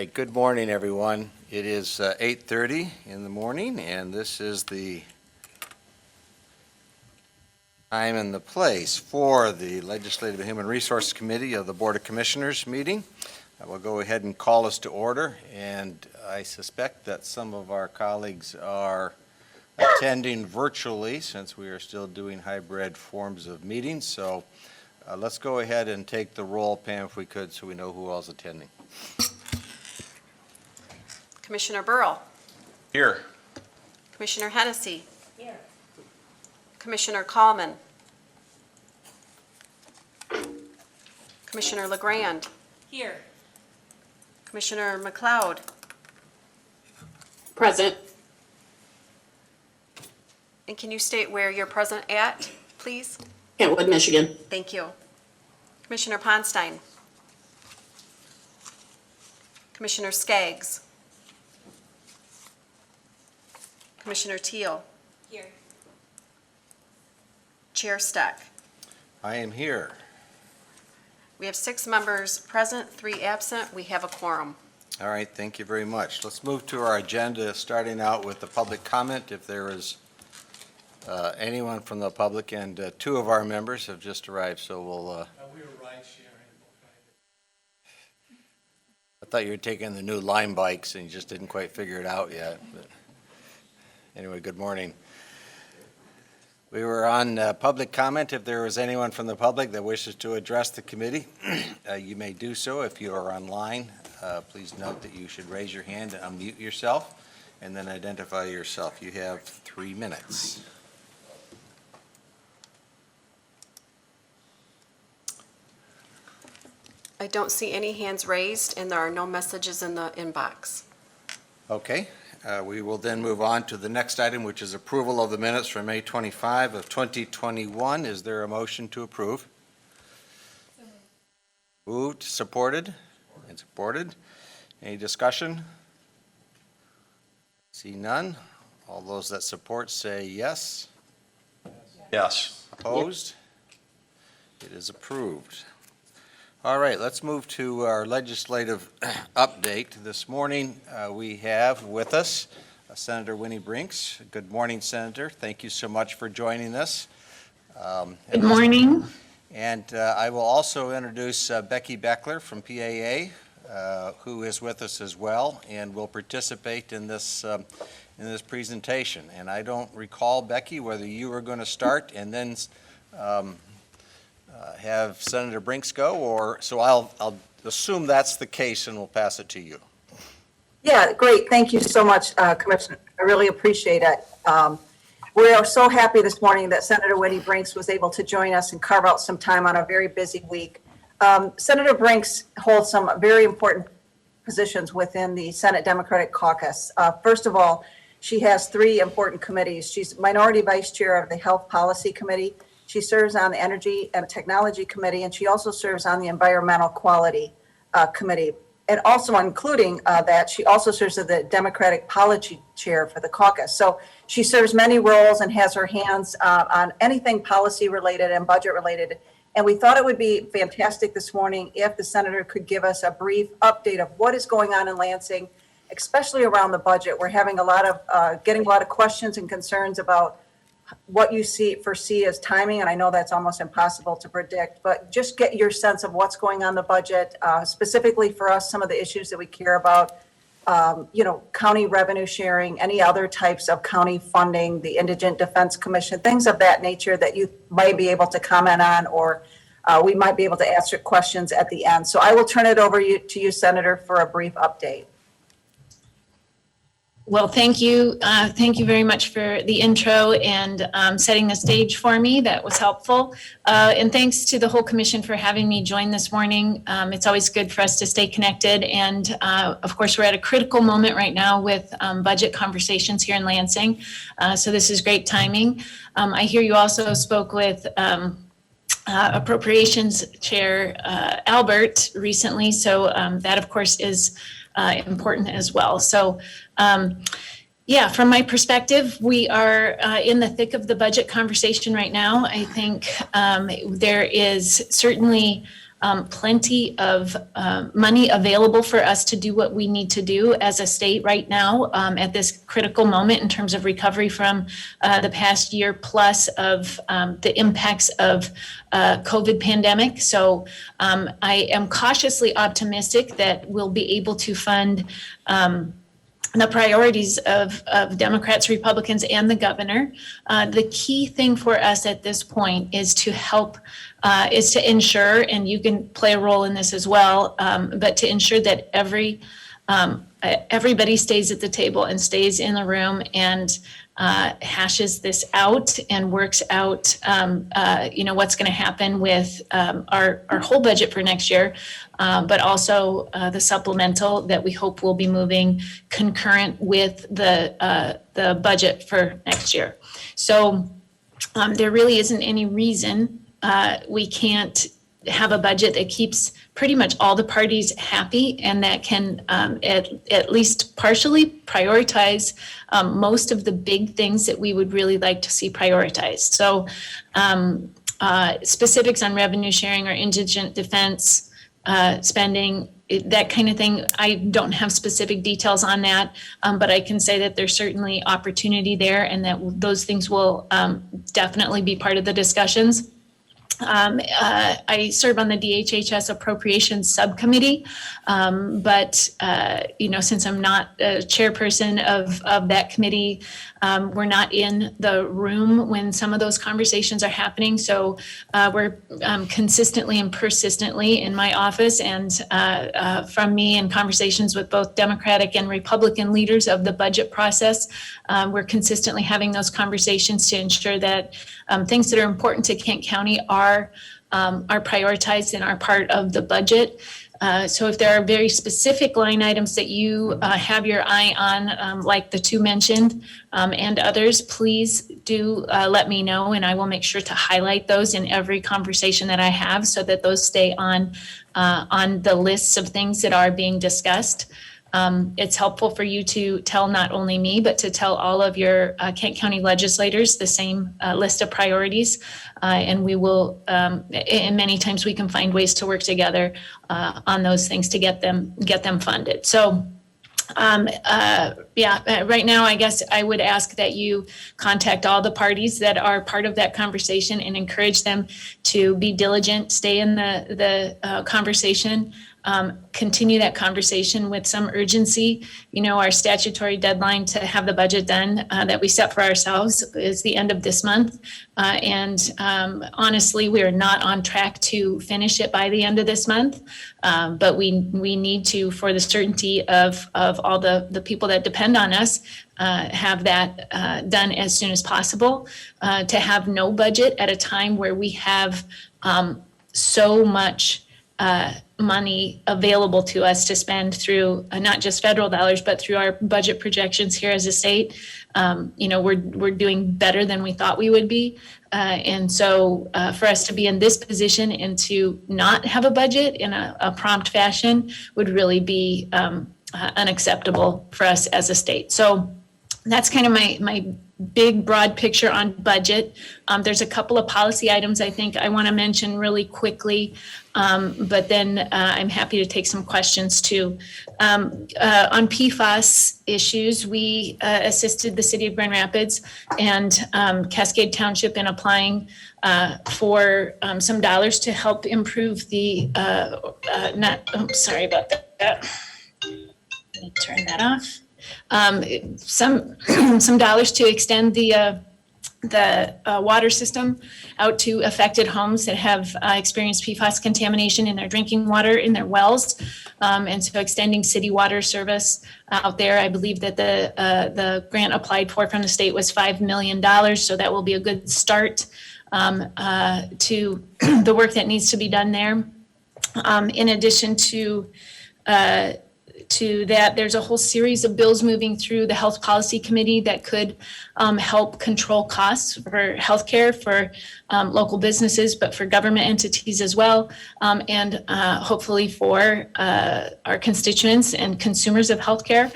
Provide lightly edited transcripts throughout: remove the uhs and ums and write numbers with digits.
right, good morning, everyone. It is 8:30 in the morning, and this is the time and the place for the Legislative and Human Resources Committee of the Board of Commissioners meeting. I will go ahead and call us to order, and I suspect that some of our colleagues are attending virtually since we are still doing hybrid forms of meetings. So let's go ahead and take the roll, Pam, if we could, so we know who else is attending. Commissioner Burrow. Here. Commissioner Hennessy. Here. Commissioner Kallman. Commissioner LeGrand. Here. Commissioner McLeod. Present. And can you state where you're present at, please? Kentwood, Michigan. Thank you. Commissioner Ponstein. Commissioner Skaggs. Commissioner Teal. Here. Chair Steck. I am here. We have 6 members present, 3 absent. We have a quorum. All right, thank you very much. Let's move to our agenda, starting out with the public comment. If there is anyone from the public, and 2 of our members have just arrived, so we'll... We were ride sharing. I thought you were taking the new Lime bikes and you just didn't quite figure it out yet. But anyway, good morning. We were on public comment. If there is anyone from the public that wishes to address the committee, you may do so. If you are online, please note that you should raise your hand and unmute yourself and then identify yourself. You have 3 minutes. I don't see any hands raised, and there are no messages in the inbox. Okay, we will then move on to the next item, which is approval of the minutes for May 25 of 2021. Is there a motion to approve? Moved, supported, and supported. Any discussion? See none. All those that support say yes. Yes. Opposed? It is approved. All right, let's move to our legislative update. This morning, we have with us Senator Winnie Brinks. Good morning, Senator. Thank you so much for joining us. Good morning. And I will also introduce Becky Beckler from PAA, who is with us as well and will participate in this presentation. And I don't recall, Becky, whether you were going to start and then have Senator Brinks go, or so I'll assume that's the case and we'll pass it to you. Yeah, great. Thank you so much, Commissioner. I really appreciate it. We are so happy this morning that Senator Winnie Brinks was able to join us and carve out some time on a very busy week. Senator Brinks holds some very important positions within the Senate Democratic Caucus. First of all, she has 3 important committees. She's Minority Vice Chair of the Health Policy Committee. She serves on the Energy and Technology Committee, and she also serves on the Environmental Quality Committee. And also including that, she also serves as the Democratic Policy Chair for the caucus. So she serves many roles and has her hands on anything policy related and budget related. And we thought it would be fantastic this morning if the senator could give us a brief update of what is going on in Lansing, especially around the budget. We're having getting a lot of questions and concerns about what you foresee as timing, and I know that's almost impossible to predict, but just get your sense of what's going on in the budget, specifically for us, some of the issues that we care about, county revenue sharing, any other types of county funding, the Indigent Defense Commission, things of that nature that you might be able to comment on, or we might be able to answer questions at the end. So I will turn it over to you, Senator, for a brief update. Well, thank you. Thank you very much for the intro and setting the stage for me. That was helpful. And thanks to the whole commission for having me join this morning. It's always good for us to stay connected. And of course, we're at a critical moment right now with budget conversations here in Lansing. So this is great timing. I hear you also spoke with Appropriations Chair Albert recently. So that, of course, is important as well. So from my perspective, we are in the thick of the budget conversation right now. I think there is certainly plenty of money available for us to do what we need to do as a state right now at this critical moment in terms of recovery from the past year plus of the impacts of COVID pandemic. So I am cautiously optimistic that we'll be able to fund the priorities of Democrats, Republicans, and the governor. The key thing for us at this point is to help, is to ensure, and you can play a role in this as well, but to ensure that everybody stays at the table and stays in the room and hashes this out and works out, what's going to happen with our whole budget for next year, but also the supplemental that we hope will be moving concurrent with the budget for next year. So there really isn't any reason we can't have a budget that keeps pretty much all the parties happy and that can at least partially prioritize most of the big things that we would really like to see prioritized. So specifics on revenue sharing or indigent defense spending, that kind of thing, I don't have specific details on that, but I can say that there's certainly opportunity there and that those things will definitely be part of the discussions. I serve on the DHHS Appropriations Subcommittee, but since I'm not a chairperson of that committee, we're not in the room when some of those conversations are happening. So we're consistently and persistently in my office and from me in conversations with both Democratic and Republican leaders of the budget process, we're consistently having those conversations to ensure that things that are important to Kent County are prioritized and are part of the budget. So if there are very specific line items that you have your eye on, like the two mentioned and others, please do let me know, and I will make sure to highlight those in every conversation that I have so that those stay on the lists of things that are being discussed. It's helpful for you to tell not only me, but to tell all of your Kent County legislators the same list of priorities. And we will, and many times we can find ways to work together on those things to get them funded. So right now, I guess I would ask that you contact all the parties that are part of that conversation and encourage them to be diligent, stay in the conversation, continue that conversation with some urgency. Our statutory deadline to have the budget done that we set for ourselves is the end of this month. And honestly, we are not on track to finish it by the end of this month. But we need to, for the certainty of all the people that depend on us, have that done as soon as possible. To have no budget at a time where we have so much money available to us to spend through not just federal dollars, but through our budget projections here as a state. We're doing better than we thought we would be. And so for us to be in this position and to not have a budget in a prompt fashion would really be unacceptable for us as a state. So that's kind of my big broad picture on budget. There's a couple of policy items I think I want to mention really quickly, but then I'm happy to take some questions too. On PFAS issues, we assisted the city of Grand Rapids and Cascade Township in applying for some dollars to help improve the, sorry about that. Let me turn that off. Some dollars to extend the water system out to affected homes that have experienced PFAS contamination in their drinking water in their wells, and so extending city water service out there. I believe that the grant applied for from the state was $5 million, so that will be a good start to the work that needs to be done there. In addition to that, there's a whole series of bills moving through the Health Policy Committee that could help control costs for healthcare for local businesses, but for government entities as well, and hopefully for our constituents and consumers of healthcare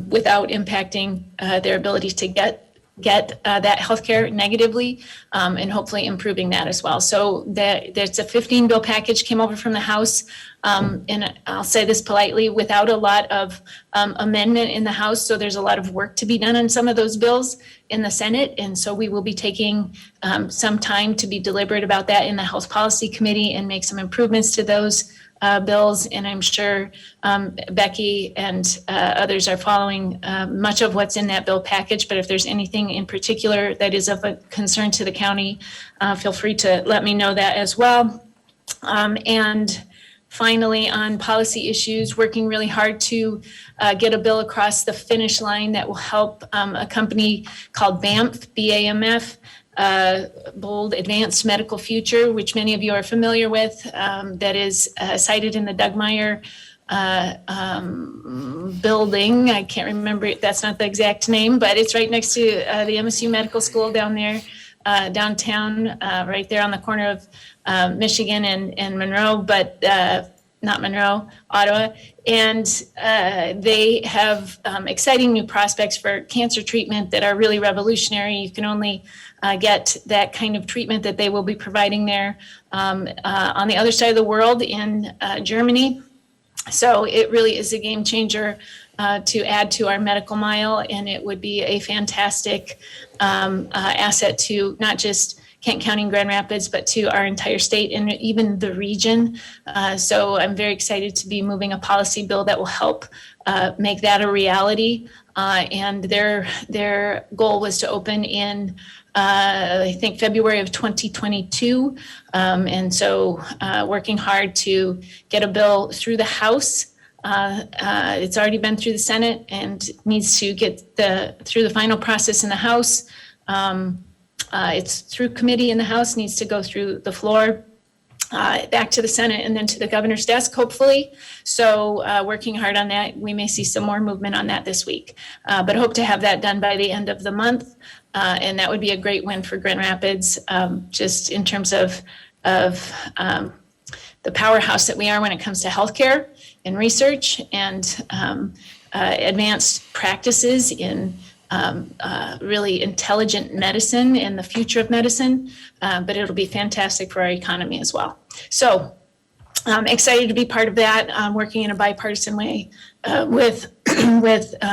without impacting their ability to get get that healthcare negatively, and hopefully improving that as well. So there's a 15 bill package came over from the House, and I'll say this politely, without a lot of amendment in the House. So there's a lot of work to be done on some of those bills in the Senate. And so we will be taking some time to be deliberate about that in the Health Policy Committee and make some improvements to those bills, and I'm sure Becky and others are following much of what's in that bill package. But if there's anything in particular that is of a concern to the county, feel free to let me know that as well. And finally, on policy issues, working really hard to get a bill across the finish line that will help a company called BAMF, BAMF, Bold Advanced Medical Future, which many of you are familiar with, that is cited in the Doug Meyer building. I can't remember, that's not the exact name, but it's right next to the MSU Medical School down there, downtown, right there on the corner of Michigan and Monroe, but not Monroe, Ottawa. And they have exciting new prospects for cancer treatment that are really revolutionary. You can only get that kind of treatment that they will be providing there on the other side of the world in Germany. So it really is a game changer to add to our medical mile, and it would be a fantastic asset to not just Kent County and Grand Rapids, but to our entire state and even the region. So I'm very excited to be moving a policy bill that will help make that a reality. And their goal was to open in, I think, February of 2022. And so working hard to get a bill through the House. It's already been through the Senate and needs to get through the final process in the House. It's through committee in the House, needs to go through the floor, back to the Senate, and then to the governor's desk, hopefully. So working hard on that. We may see some more movement on that this week, but hope to have that done by the end of the month. And that would be a great win for Grand Rapids, just in terms of the powerhouse that we are when it comes to healthcare and research and advanced practices in really intelligent medicine and the future of medicine, but it'll be fantastic for our economy as well. So I'm excited to be part of that, working in a bipartisan way with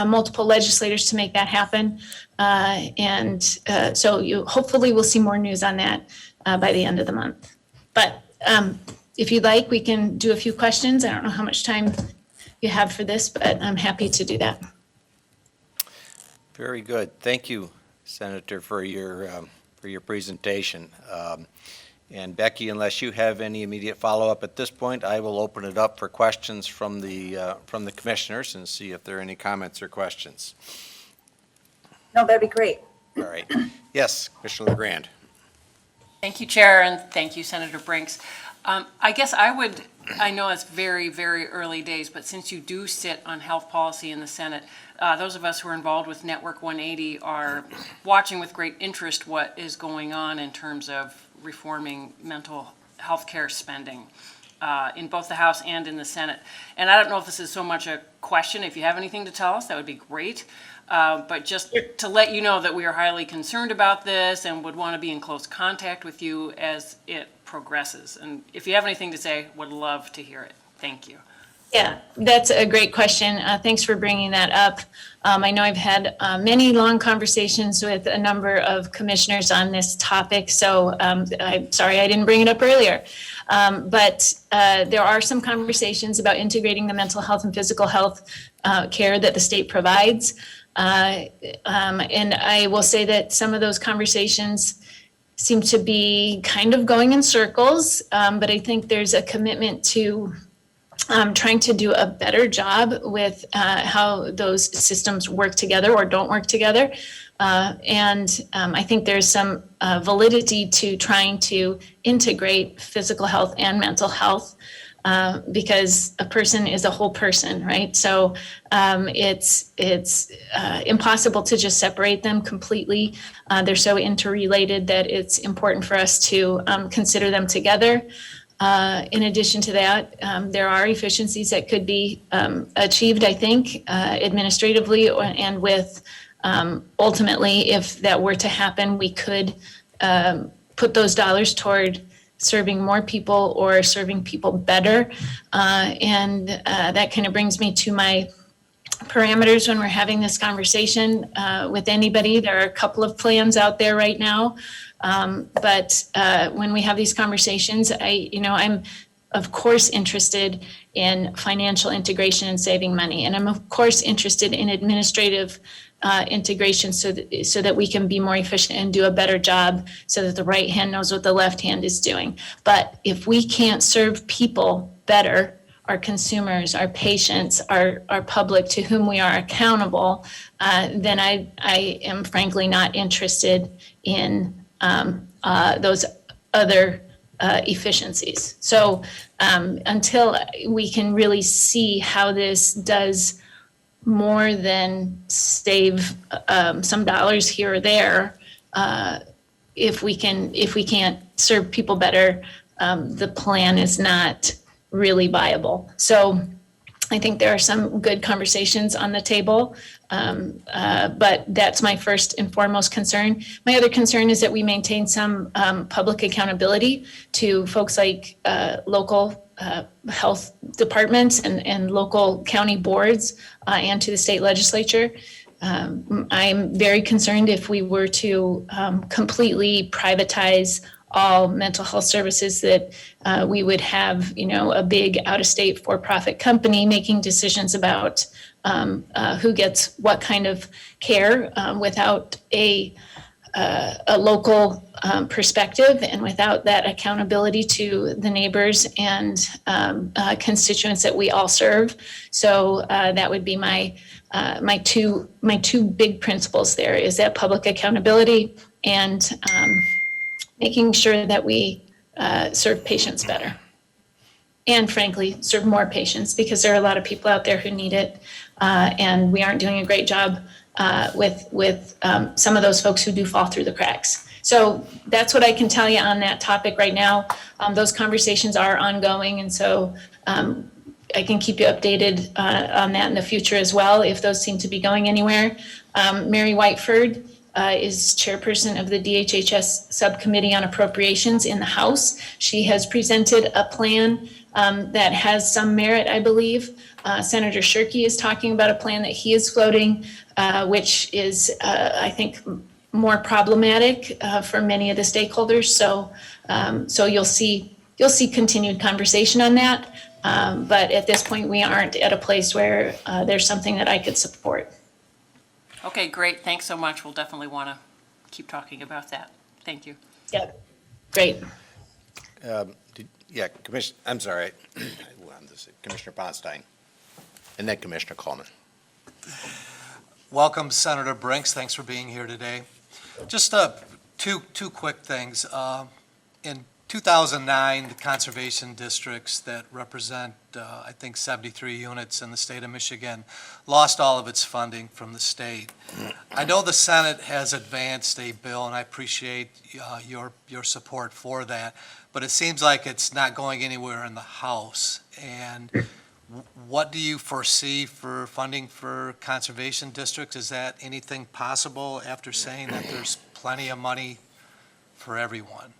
multiple legislators to make that happen. And so you hopefully will see more news on that by the end of the month. But if you'd like, we can do a few questions. I don't know how much time you have for this, but I'm happy to do that. Very good. Thank you, Senator, for your presentation. And Becky, unless you have any immediate follow-up at this point, I will open it up for questions from the commissioners and see if there are any comments or questions. No, that'd be great. All right. Yes, Commissioner LeGrand. Thank you, Chair, and thank you, Senator Brinks. I guess I know it's very, very early days, but since you do sit on health policy in the Senate, those of us who are involved with Network 180 are watching with great interest what is going on in terms of reforming mental health care spending in both the House and in the Senate. And I don't know if this is so much a question. If you have anything to tell us, that would be great. But just to let you know that we are highly concerned about this and would want to be in close contact with you as it progresses. And if you have anything to say, would love to hear it. Thank you. Yeah, that's a great question. Thanks for bringing that up. I know I've had many long conversations with a number of commissioners on this topic, so I'm sorry I didn't bring it up earlier. But there are some conversations about integrating the mental health and physical health care that the state provides. And I will say that some of those conversations seem to be kind of going in circles, but I think there's a commitment to trying to do a better job with how those systems work together or don't work together. And I think there's some validity to trying to integrate physical health and mental health because a person is a whole person, right? So it's impossible to just separate them completely. They're so interrelated that it's important for us to consider them together. In addition to that, there are efficiencies that could be achieved, I think, administratively and with Ultimately, if that were to happen, we could put those dollars toward serving more people or serving people better. And that kind of brings me to my parameters when we're having this conversation with anybody. There are a couple of plans out there right now. But when we have these conversations, I'm of course interested in financial integration and saving money. And I'm of course interested in administrative integration so that we can be more efficient and do a better job so that the right hand knows what the left hand is doing. But if we can't serve people better, our consumers, our patients, our public to whom we are accountable, then I am frankly not interested in those other efficiencies. So until we can really see how this does more than save some dollars here or there, if we can't serve people better, the plan is not really viable. So I think there are some good conversations on the table, but that's my first and foremost concern. My other concern is that we maintain some public accountability to folks like local health departments and local county boards and to the state legislature. I'm very concerned if we were to completely privatize all mental health services that we would have, a big out-of-state for-profit company making decisions about who gets what kind of care without a local perspective and without that accountability to the neighbors and constituents that we all serve. So that would be my two big principles there, is that public accountability and making sure that we serve patients better. And frankly, serve more patients, because there are a lot of people out there who need it. And we aren't doing a great job with some of those folks who do fall through the cracks. So that's what I can tell you on that topic right now. Those conversations are ongoing. And so I can keep you updated on that in the future as well, if those seem to be going anywhere. Mary Whiteford is chairperson of the DHHS Subcommittee on Appropriations in the House. She has presented a plan that has some merit, I believe. Senator Shirkey is talking about a plan that he is floating, which is, I think, more problematic for many of the stakeholders. So you'll see continued conversation on that. But at this point, we aren't at a place where there's something that I could support. Okay, great. Thanks so much. We'll definitely want to keep talking about that. Thank you. Yep, great. Yeah, I'm sorry. Commissioner Ponstein, and then Commissioner Coleman. Welcome, Senator Brinks. Thanks for being here today. Just two quick things. In 2009, the conservation districts that represent, I think, 73 units in the state of Michigan lost all of its funding from the state. I know the Senate has advanced a bill, and I appreciate your support for that, but it seems like it's not going anywhere in the House. And what do you foresee for funding for conservation districts? Is that anything possible after saying that there's plenty of money for everyone?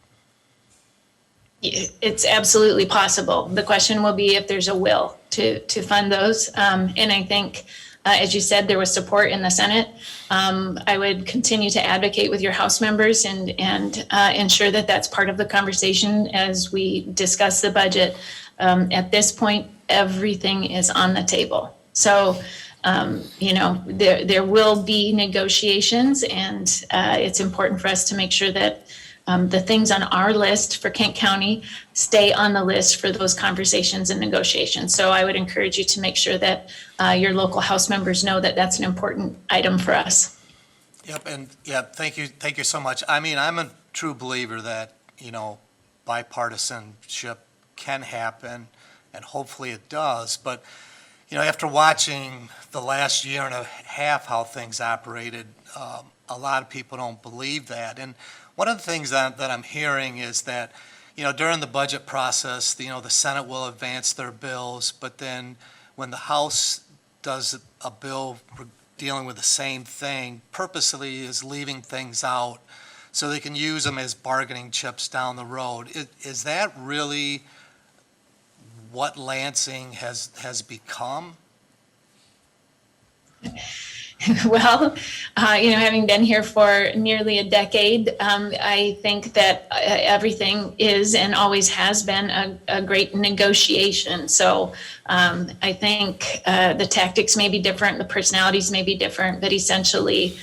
It's absolutely possible. The question will be if there's a will to fund those. And I think, as you said, there was support in the Senate. I would continue to advocate with your House members and ensure that that's part of the conversation as we discuss the budget. At this point, everything is on the table. So, there will be negotiations, and it's important for us to make sure that the things on our list for Kent County stay on the list for those conversations and negotiations. So I would encourage you to make sure that your local House members know that that's an important item for us. Yep, and thank you so much. I mean, I'm a true believer that, bipartisanship can happen, and hopefully it does. But, after watching the last year and a half how things operated, a lot of people don't believe that. And one of the things that I'm hearing is that, during the budget process, the Senate will advance their bills, but then when the House does a bill dealing with the same thing purposely is leaving things out so they can use them as bargaining chips down the road. Is that really what Lansing has become? Well, having been here for nearly a decade, I think that everything is and always has been a great negotiation. So I think the tactics may be different, the personalities may be different, but essentially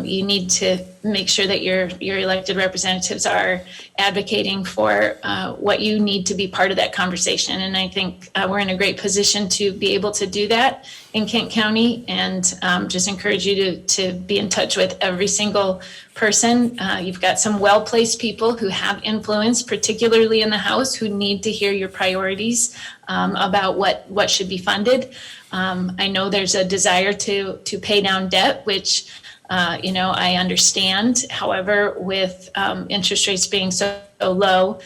you need to make sure that your elected representatives are advocating for what you need to be part of that conversation. And I think we're in a great position to be able to do that in Kent County, and just encourage you to be in touch with every single person. You've got some well-placed people who have influence, particularly in the House, who need to hear your priorities about what should be funded. I know there's a desire to pay down debt, which I understand. However, with interest rates being so low,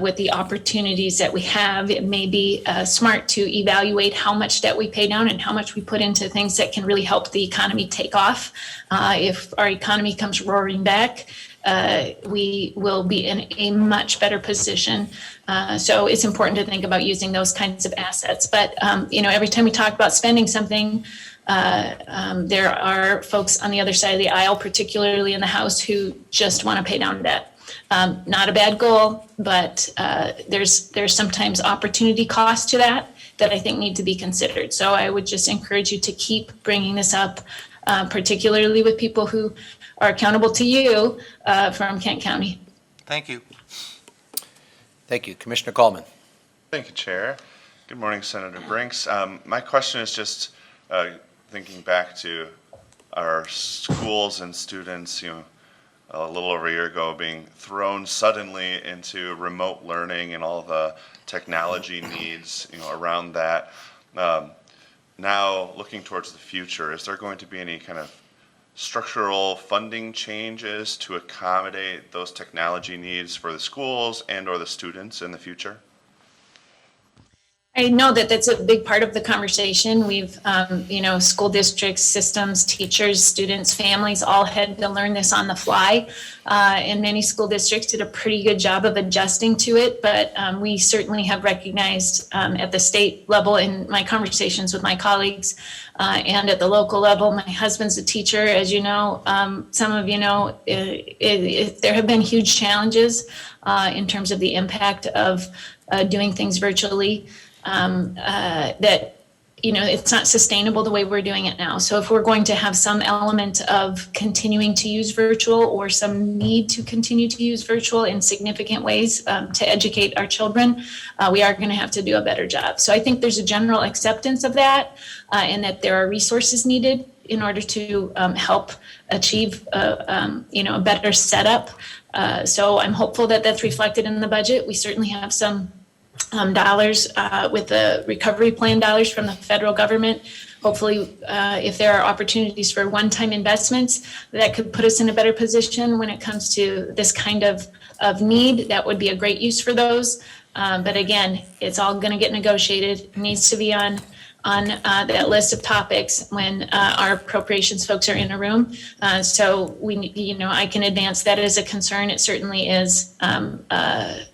with the opportunities that we have, it may be smart to evaluate how much debt we pay down and how much we put into things that can really help the economy take off. If our economy comes roaring back, we will be in a much better position. So it's important to think about using those kinds of assets. But, every time we talk about spending something, there are folks on the other side of the aisle, particularly in the House, who just want to pay down debt. Not a bad goal, but there's sometimes opportunity cost to that I think need to be considered. So I would just encourage you to keep bringing this up, particularly with people who are accountable to you from Kent County. Thank you. Thank you. Commissioner Coleman. Thank you, Chair. Good morning, Senator Brinks. My question is just thinking back to our schools and students, a little over a year ago, being thrown suddenly into remote learning and all the technology needs, around that. Now, looking towards the future, is there going to be any kind of structural funding changes to accommodate those technology needs for the schools and or the students in the future? I know that that's a big part of the conversation. We've, school districts, systems, teachers, students, families all had to learn this on the fly. And many school districts did a pretty good job of adjusting to it. But we certainly have recognized at the state level in my conversations with my colleagues and at the local level. My husband's a teacher, as you know. Some of you know, there have been huge challenges in terms of the impact of doing things virtually. That, it's not sustainable the way we're doing it now. So if we're going to have some element of continuing to use virtual or some need to continue to use virtual in significant ways to educate our children, we are going to have to do a better job. So I think there's a general acceptance of that and that there are resources needed in order to help achieve, a better setup. So I'm hopeful that that's reflected in the budget. We certainly have some dollars with the recovery plan dollars from the federal government. Hopefully, if there are opportunities for one-time investments that could put us in a better position when it comes to this kind of need, that would be a great use for those. But again, it's all going to get negotiated. It needs to be on that list of topics when our appropriations folks are in a room. So I can advance that as a concern. It certainly is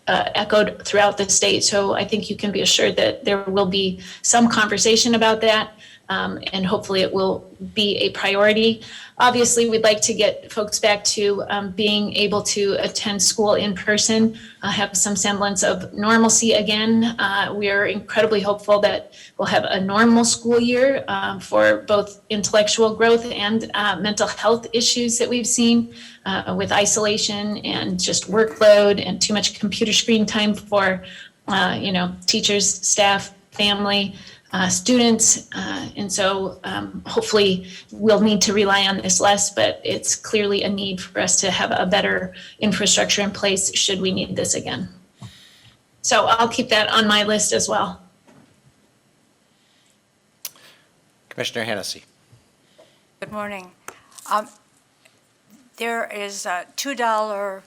echoed throughout the state. So I think you can be assured that there will be some conversation about that. And hopefully it will be a priority. Obviously, we'd like to get folks back to being able to attend school in person, have some semblance of normalcy again. We are incredibly hopeful that we'll have a normal school year for both intellectual growth and mental health issues that we've seen with isolation and just workload and too much computer screen time for teachers, staff, family. Students, and so hopefully we'll need to rely on this less, but it's clearly a need for us to have a better infrastructure in place should we need this again. So I'll keep that on my list as well. Commissioner Hennessy. Good morning. There is $2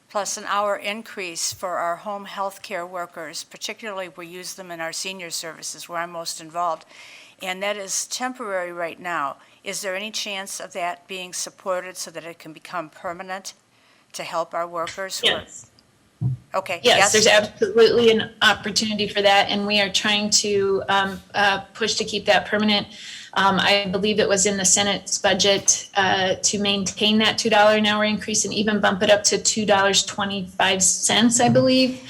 plus an hour increase for our home health care workers, particularly we use them in our senior services where I'm most involved. And that is temporary right now. Is there any chance of that being supported so that it can become permanent to help our workers? Yes. Okay. Yes, there's absolutely an opportunity for that, and we are trying to push to keep that permanent. I believe it was in the Senate's budget to maintain that $2 an hour increase and even bump it up to $2.25, I believe.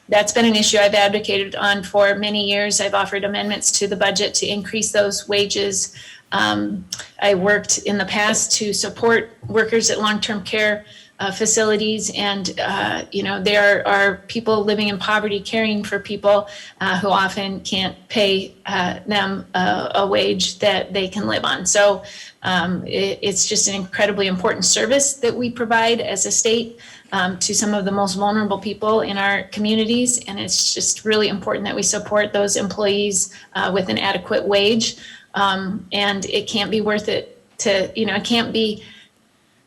That's been an issue I've advocated on for many years. I've offered amendments to the budget to increase those wages. I worked in the past to support workers at long-term care facilities, and there are people living in poverty caring for people who often can't pay them a wage that they can live on. So it's just an incredibly important service that we provide as a state to some of the most vulnerable people in our communities, and it's just really important that we support those employees with an adequate wage. And it can't be worth it it can't be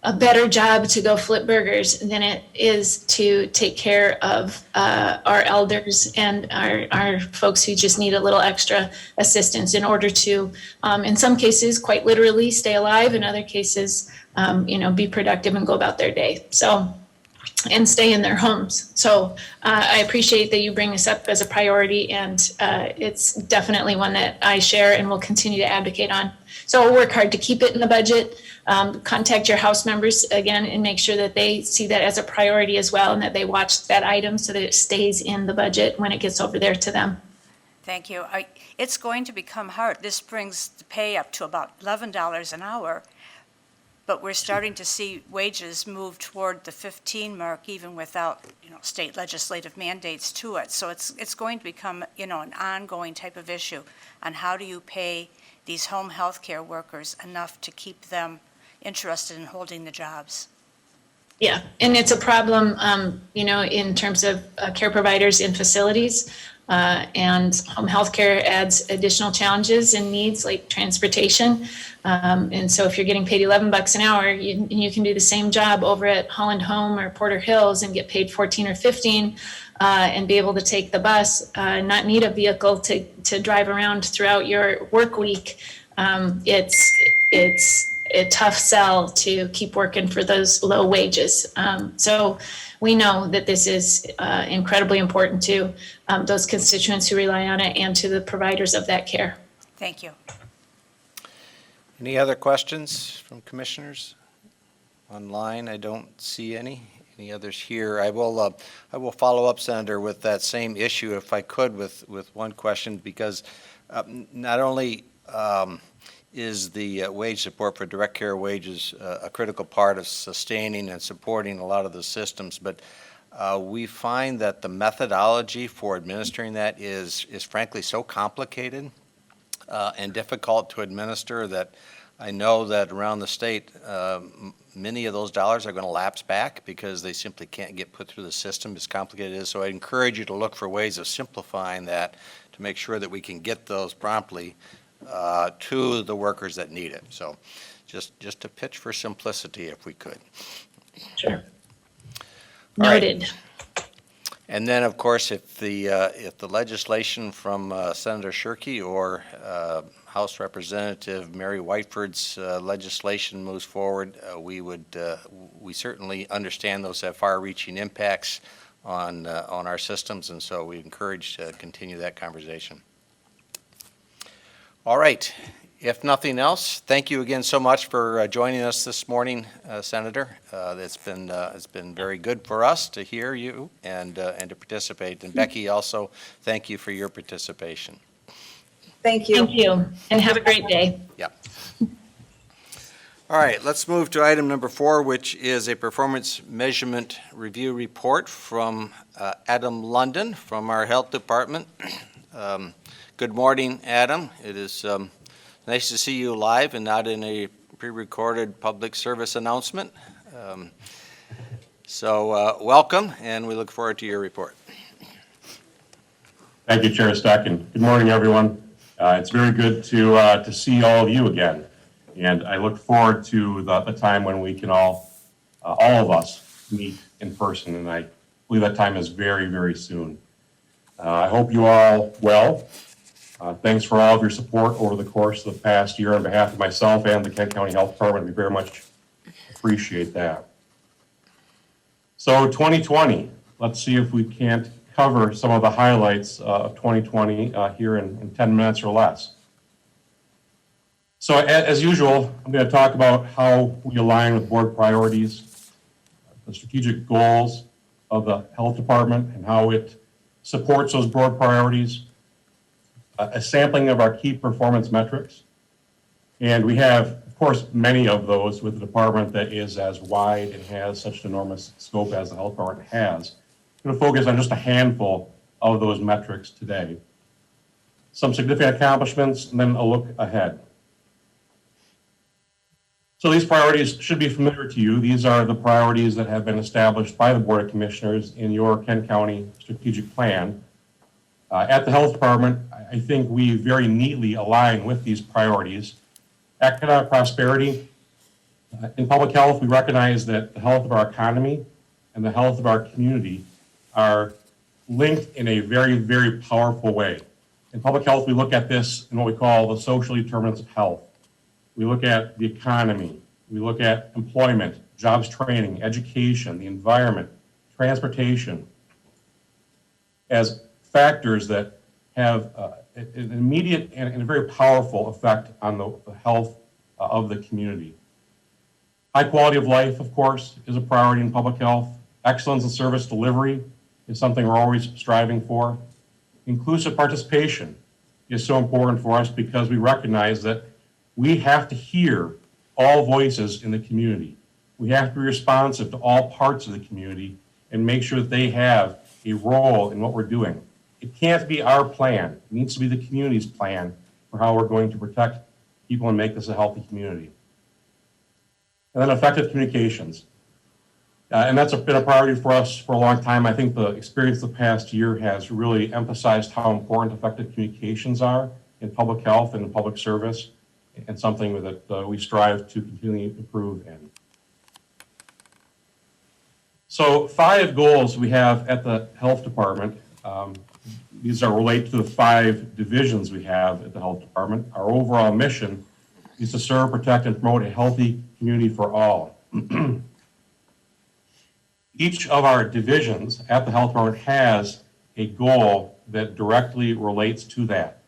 a better job to go flip burgers than it is to take care of our elders and our folks who just need a little extra assistance in order to, in some cases, quite literally stay alive, in other cases, be productive and go about their day. And stay in their homes. So I appreciate that you bring this up as a priority, and it's definitely one that I share and will continue to advocate on. So I'll work hard to keep it in the budget. Contact your House members again and make sure that they see that as a priority as well, and that they watch that item so that it stays in the budget when it gets over there to them. Thank you. It's going to become hard. This brings the pay up to about $11 an hour. But we're starting to see wages move toward the 15 mark, even without, state legislative mandates to it. So it's going to become, an ongoing type of issue on how do you pay these home health care workers enough to keep them interested in holding the jobs. Yeah, and it's a problem, in terms of care providers in facilities. And home health care adds additional challenges and needs like transportation. And so if you're getting paid $11 an hour, you can do the same job over at Holland Home or Porter Hills and get paid $14 or $15 and be able to take the bus, not need a vehicle to drive around throughout your work week. It's a tough sell to keep working for those low wages. So we know that this is incredibly important to those constituents who rely on it and to the providers of that care. Thank you. Any other questions from commissioners? Online, I don't see any. Any others here? I will follow up, Senator, with that same issue if I could with one question, because not only is the wage support for direct care wages a critical part of sustaining and supporting a lot of the systems, but we find that the methodology for administering that is frankly so complicated and difficult to administer that I know that around the state, many of those dollars are going to lapse back because they simply can't get put through the system as complicated as it is. So I encourage you to look for ways of simplifying that to make sure that we can get those promptly to the workers that need it. So just to pitch for simplicity if we could. Sure. All right. Noted. And then, of course, if the legislation from Senator Shirkey or House Representative Mary Whiteford's legislation moves forward, we certainly understand those have far-reaching impacts on our systems, and so we encourage to continue that conversation. All right. If nothing else, thank you again so much for joining us this morning, Senator. It's been very good for us to hear you and to participate. And Becky, also, thank you for your participation. Thank you. Thank you, and have a great day. Yep. All right, let's move to item number 4, which is a performance measurement review report from Adam London from our Health Department. Good morning, Adam. It is nice to see you live and not in a pre-recorded public service announcement. So welcome, and we look forward to your report. Thank you, Chair Steck, and good morning, everyone. It's very good to see all of you again. And I look forward to the time when we can all of us meet in person, and I believe that time is very, very soon. I hope you are all well. Thanks for all of your support over the course of the past year on behalf of myself and the Kent County Health Department. We very much appreciate that. So 2020, let's see if we can't cover some of the highlights of 2020 here in 10 minutes or less. So as usual, I'm going to talk about how we align with board priorities, the strategic goals of the health department and how it supports those board priorities, a sampling of our key performance metrics. And we have, of course, many of those with the department that is as wide and has such an enormous scope as the health department has. I'm going to focus on just a handful of those metrics today. Some significant accomplishments and then a look ahead. So these priorities should be familiar to you. These are the priorities that have been established by the Board of Commissioners in your Kent County strategic plan. At the Health Department, I think we very neatly align with these priorities. Economic prosperity. In public health, we recognize that the health of our economy and the health of our community are linked in a very, very powerful way. In public health, we look at this in what we call the social determinants of health. We look at the economy, we look at employment, jobs training, education, the environment, transportation, as factors that have an immediate and a very powerful effect on the health of the community. High quality of life, of course, is a priority in public health. Excellence in service delivery is something we're always striving for. Inclusive participation is so important for us because we recognize that we have to hear all voices in the community. We have to be responsive to all parts of the community and make sure that they have a role in what we're doing. It can't be our plan. It needs to be the community's plan for how we're going to protect people and make this a healthy community. And then effective communications. And that's been a priority for us for a long time. I think the experience of the past year has really emphasized how important effective communications are in public health and in public service, and something that we strive to continually improve in. So 5 goals we have at the health department. These are related to the 5 divisions we have at the health department. Our overall mission is to serve, protect, and promote a healthy community for all. Each of our divisions at the health department has a goal that directly relates to that.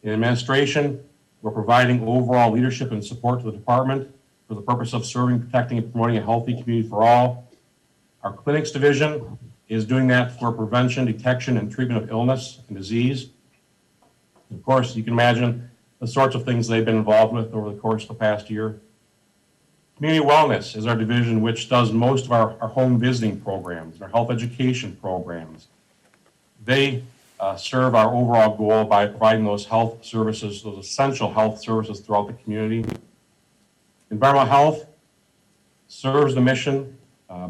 In administration, we're providing overall leadership and support to the department for the purpose of serving, protecting, and promoting a healthy community for all. Our clinics division is doing that for prevention, detection, and treatment of illness and disease. Of course, you can imagine the sorts of things they've been involved with over the course of the past year. Community wellness is our division, which does most of our home visiting programs, our health education programs. They serve our overall goal by providing those health services, those essential health services throughout the community. Environmental health serves the mission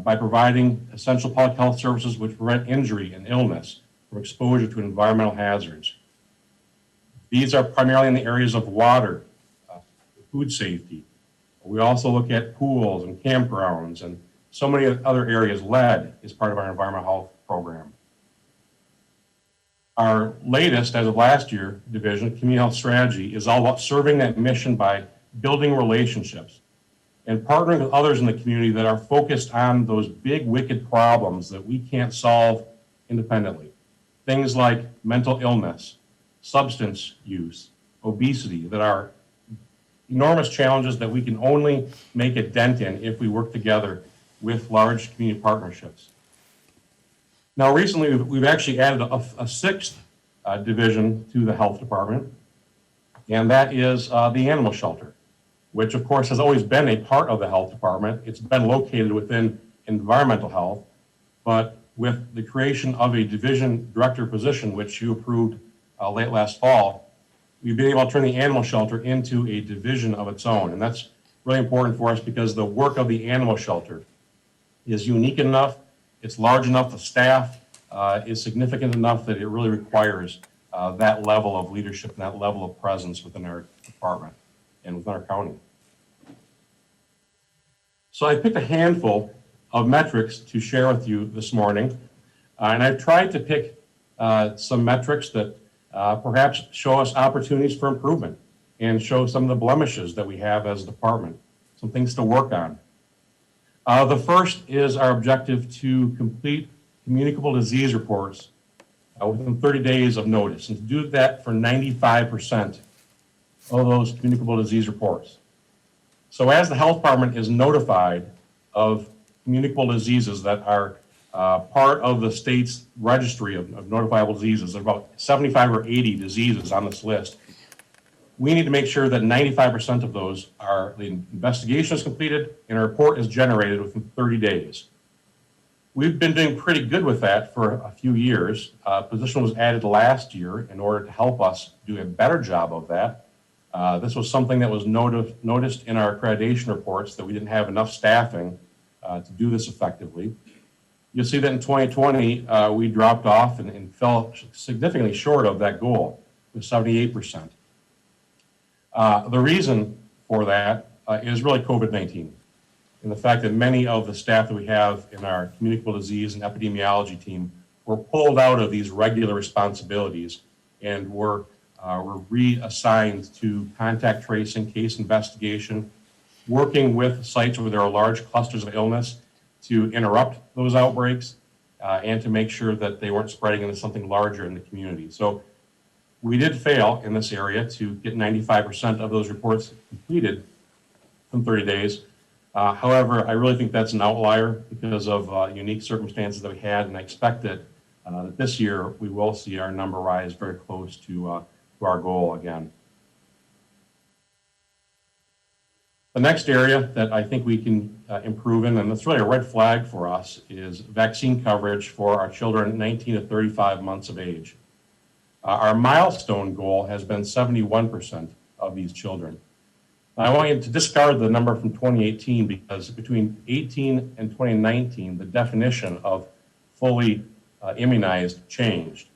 by providing essential public health services which prevent injury and illness from exposure to environmental hazards. These are primarily in the areas of water, food safety. We also look at pools and campgrounds and so many other areas. Lead is part of our environmental health program. Our latest, as of last year, division, Community Health Strategy, is all about serving that mission by building relationships and partnering with others in the community that are focused on those big, wicked problems that we can't solve independently. Things like mental illness, substance use, obesity, that are enormous challenges that we can only make a dent in if we work together with large community partnerships. Now, recently, we've actually added a 6th division to the health department, and that is the animal shelter, which of course has always been a part of the health department. It's been located within environmental health, but with the creation of a division director position, which you approved late last fall, we've been able to turn the animal shelter into a division of its own. And that's really important for us because the work of the animal shelter is unique enough, it's large enough, the staff is significant enough that it really requires that level of leadership and that level of presence within our department and within our county. So I picked a handful of metrics to share with you this morning, and I've tried to pick some metrics that perhaps show us opportunities for improvement and show some of the blemishes that we have as a department, some things to work on. The first is our objective to complete communicable disease reports within 30 days of notice, and to do that for 95% of those communicable disease reports. So as the health department is notified of communicable diseases that are part of the state's registry of notifiable diseases, there are about 75 or 80 diseases on this list. We need to make sure that 95% of those are, the investigation is completed and a report is generated within 30 days. We've been doing pretty good with that for a few years. A position was added last year in order to help us do a better job of that. This was something that was noticed in our accreditation reports, that we didn't have enough staffing to do this effectively. You'll see that in 2020, we dropped off and fell significantly short of that goal, with 78%. The reason for that is really COVID-19, and the fact that many of the staff that we have in our communicable disease and epidemiology team were pulled out of these regular responsibilities and were reassigned to contact tracing, case investigation, working with sites where there are large clusters of illness to interrupt those outbreaks and to make sure that they weren't spreading into something larger in the community. So we did fail in this area to get 95% of those reports completed in 30 days. However, I really think that's an outlier because of unique circumstances that we had, and I expect that this year we will see our number rise very close to our goal again. The next area that I think we can improve in, and it's really a red flag for us, is vaccine coverage for our children 19 to 35 months of age. Our milestone goal has been 71% of these children. I want you to discard the number from 2018 because between 18 and 2019, the definition of fully immunized changed.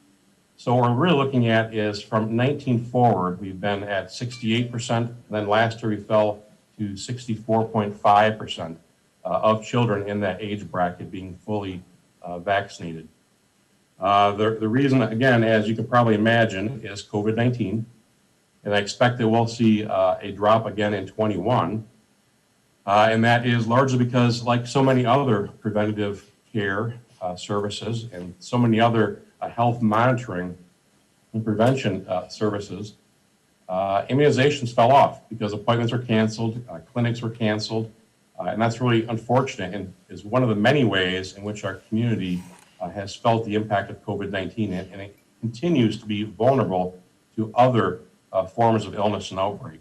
So what we're really looking at is from 19 forward, we've been at 68%, and then last year we fell to 64.5% of children in that age bracket being fully vaccinated. The reason, again, as you can probably imagine, is COVID-19. And I expect that we'll see a drop again in 21. And that is largely because, like so many other preventative care services and so many other health monitoring and prevention services, immunizations fell off because appointments were canceled, clinics were canceled. And that's really unfortunate and is one of the many ways in which our community has felt the impact of COVID-19, and it continues to be vulnerable to other forms of illness and outbreak.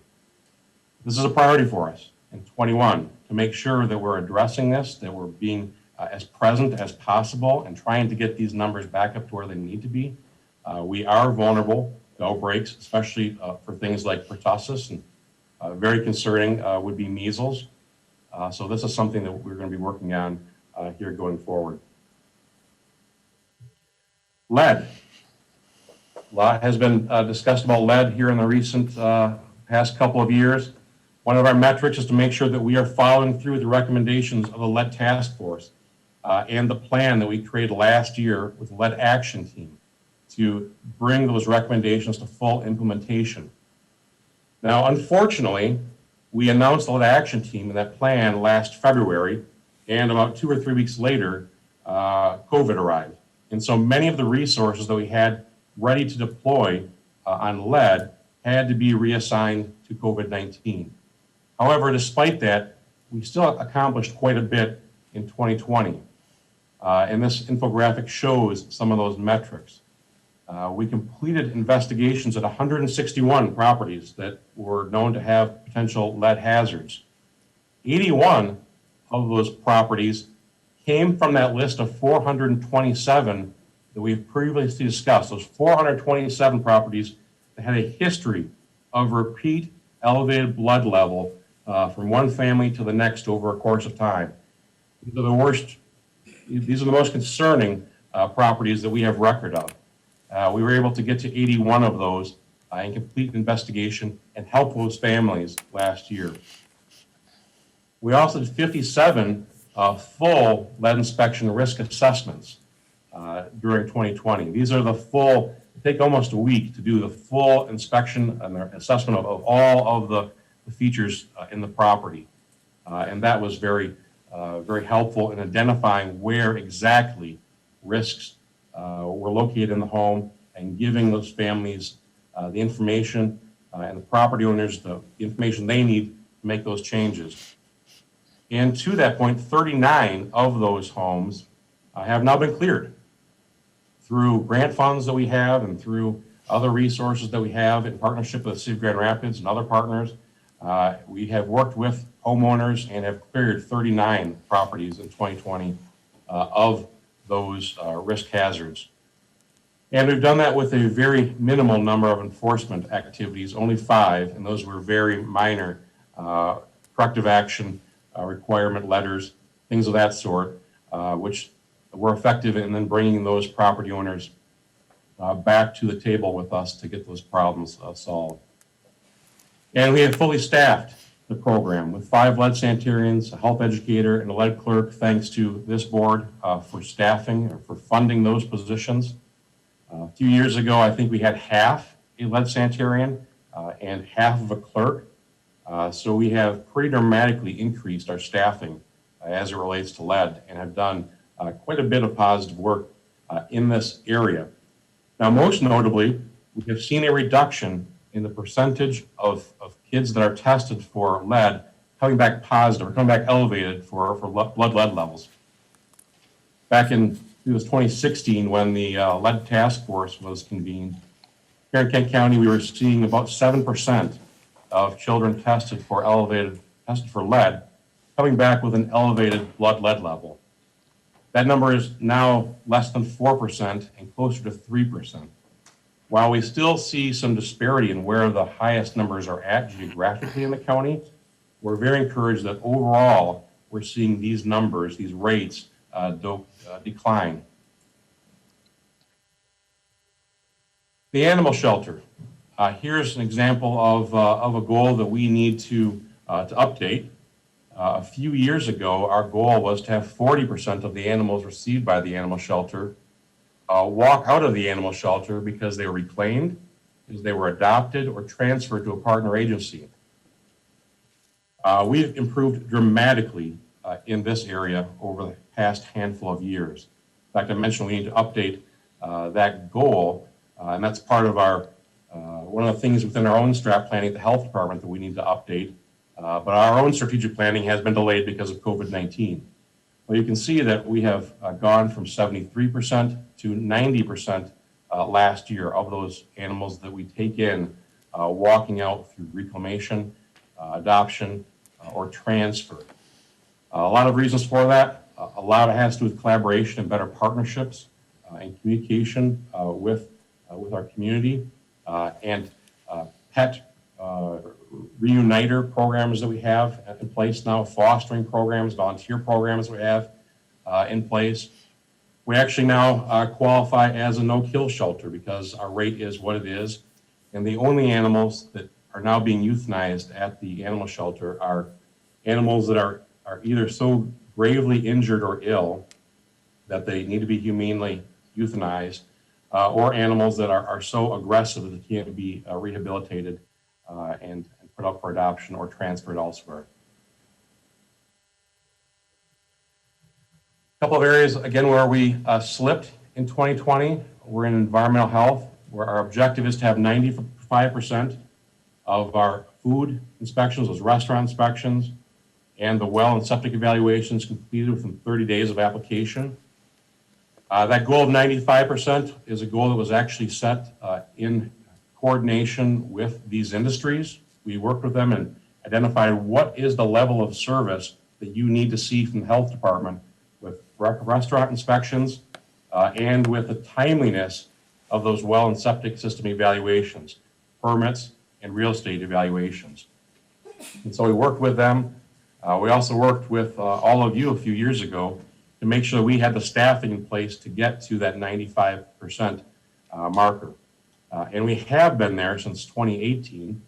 This is a priority for us in 21 to make sure that we're addressing this, that we're being as present as possible and trying to get these numbers back up to where they need to be. We are vulnerable to outbreaks, especially for things like pertussis, and very concerning would be measles. So this is something that we're going to be working on here going forward. Lead. A lot has been discussed about lead here in the recent past couple of years. One of our metrics is to make sure that we are following through the recommendations of the Lead Task Force and the plan that we created last year with the Lead Action Team to bring those recommendations to full implementation. Now, unfortunately, we announced the Lead Action Team and that plan last February, and about 2 or 3 weeks later, COVID arrived. And so many of the resources that we had ready to deploy on lead had to be reassigned to COVID-19. However, despite that, we still accomplished quite a bit in 2020. And this infographic shows some of those metrics. We completed investigations at 161 properties that were known to have potential lead hazards. 81 of those properties came from that list of 427 that we've previously discussed. Those 427 properties that had a history of repeat elevated blood level from one family to the next over a course of time. These are the worst, these are the most concerning properties that we have record of. We were able to get to 81 of those and complete an investigation and help those families last year. We also did 57 full lead inspection risk assessments during 2020. These are the full, take almost a week to do the full inspection and assessment of all of the features in the property. And that was very helpful in identifying where exactly risks were located in the home and giving those families the information and the property owners the information they need to make those changes. And to that point, 39 of those homes have now been cleared through grant funds that we have and through other resources that we have in partnership with the City of Grand Rapids and other partners. We have worked with homeowners and have cleared 39 properties in 2020 of those risk hazards. And we've done that with a very minimal number of enforcement activities, only 5, and those were very minor corrective action requirement letters, things of that sort, which were effective in then bringing those property owners back to the table with us to get those problems solved. And we have fully staffed the program with 5 lead sanitarians, a health educator, and a lead clerk, thanks to this board for staffing or for funding those positions. A few years ago, I think we had half a lead sanitarian and half of a clerk. So we have pretty dramatically increased our staffing as it relates to lead and have done quite a bit of positive work in this area. Now, most notably, we have seen a reduction in the percentage of kids that are tested for lead coming back positive or coming back elevated for blood lead levels. Back in it was 2016 when the lead task force was convened. Here in Kent County, we were seeing about 7% of children tested for lead coming back with an elevated blood lead level. That number is now less than 4% and closer to 3%. While we still see some disparity in where the highest numbers are at geographically in the county, we're very encouraged that overall we're seeing these numbers, these rates decline. The animal shelter. Here's an example of a goal that we need to update. A few years ago, our goal was to have 40% of the animals received by the animal shelter walk out of the animal shelter because they were reclaimed, because they were adopted or transferred to a partner agency. We've improved dramatically in this area over the past handful of years. In fact, I mentioned we need to update that goal, and that's part of our one of the things within our own strat planning at the health department that we need to update. But our own strategic planning has been delayed because of COVID-19. Well, you can see that we have gone from 73% to 90% last year of those animals that we take in walking out through reclamation, adoption, or transfer. A lot of reasons for that. A lot of it has to do with collaboration and better partnerships and communication with our community and pet reuniter programs that we have in place now, fostering programs, volunteer programs we have in place. We actually now qualify as a no-kill shelter because our rate is what it is. And the only animals that are now being euthanized at the animal shelter are animals that are either so gravely injured or ill that they need to be humanely euthanized, or animals that are so aggressive that they can't be rehabilitated and put up for adoption or transferred elsewhere. A couple of areas, again, where we slipped in 2020. We're in environmental health, where our objective is to have 95% of our food inspections, those restaurant inspections, and the well and septic evaluations completed within 30 days of application. That goal of 95% is a goal that was actually set in coordination with these industries. We worked with them and identified what is the level of service that you need to see from the health department with restaurant inspections and with the timeliness of those well and septic system evaluations, permits, and real estate evaluations. And so we worked with them. We also worked with all of you a few years ago to make sure we had the staffing in place to get to that 95% marker. And we have been there since 2018.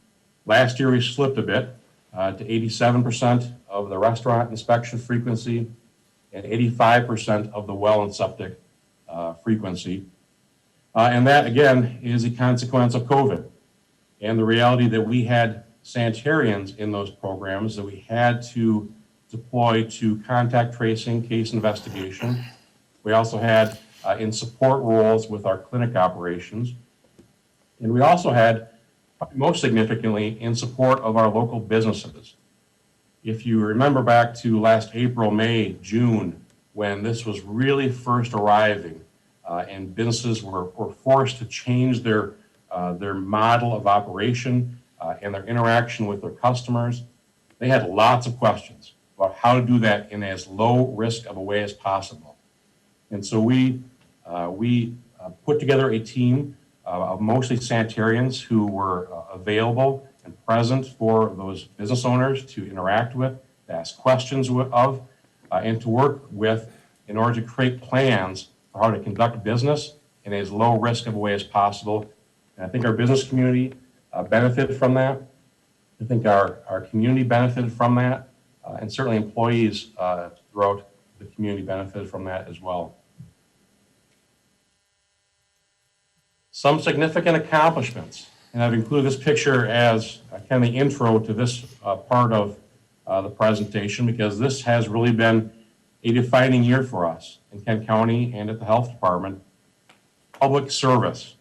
Last year we slipped a bit. to 87% of the restaurant inspection frequency and 85% of the well and septic frequency. And that, again, is a consequence of COVID and the reality that we had sanitarians in those programs that we had to deploy to contact tracing, case investigation. We also had in support roles with our clinic operations. And we also had, most significantly, in support of our local businesses. If you remember back to last April, May, June, when this was really first arriving, and businesses were forced to change their model of operation and their interaction with their customers, they had lots of questions about how to do that in as low risk of a way as possible. And so we put together a team of mostly sanitarians who were available and present for those business owners to interact with, to ask questions of, and to work with in order to create plans for how to conduct business in as low risk of a way as possible. And I think our business community benefited from that. I think our community benefited from that, and certainly employees throughout the community benefited from that as well. Some significant accomplishments, and I've included this picture as kind of the intro to this part of the presentation, because this has really been a defining year for us in Kent County and at the Health Department. Public service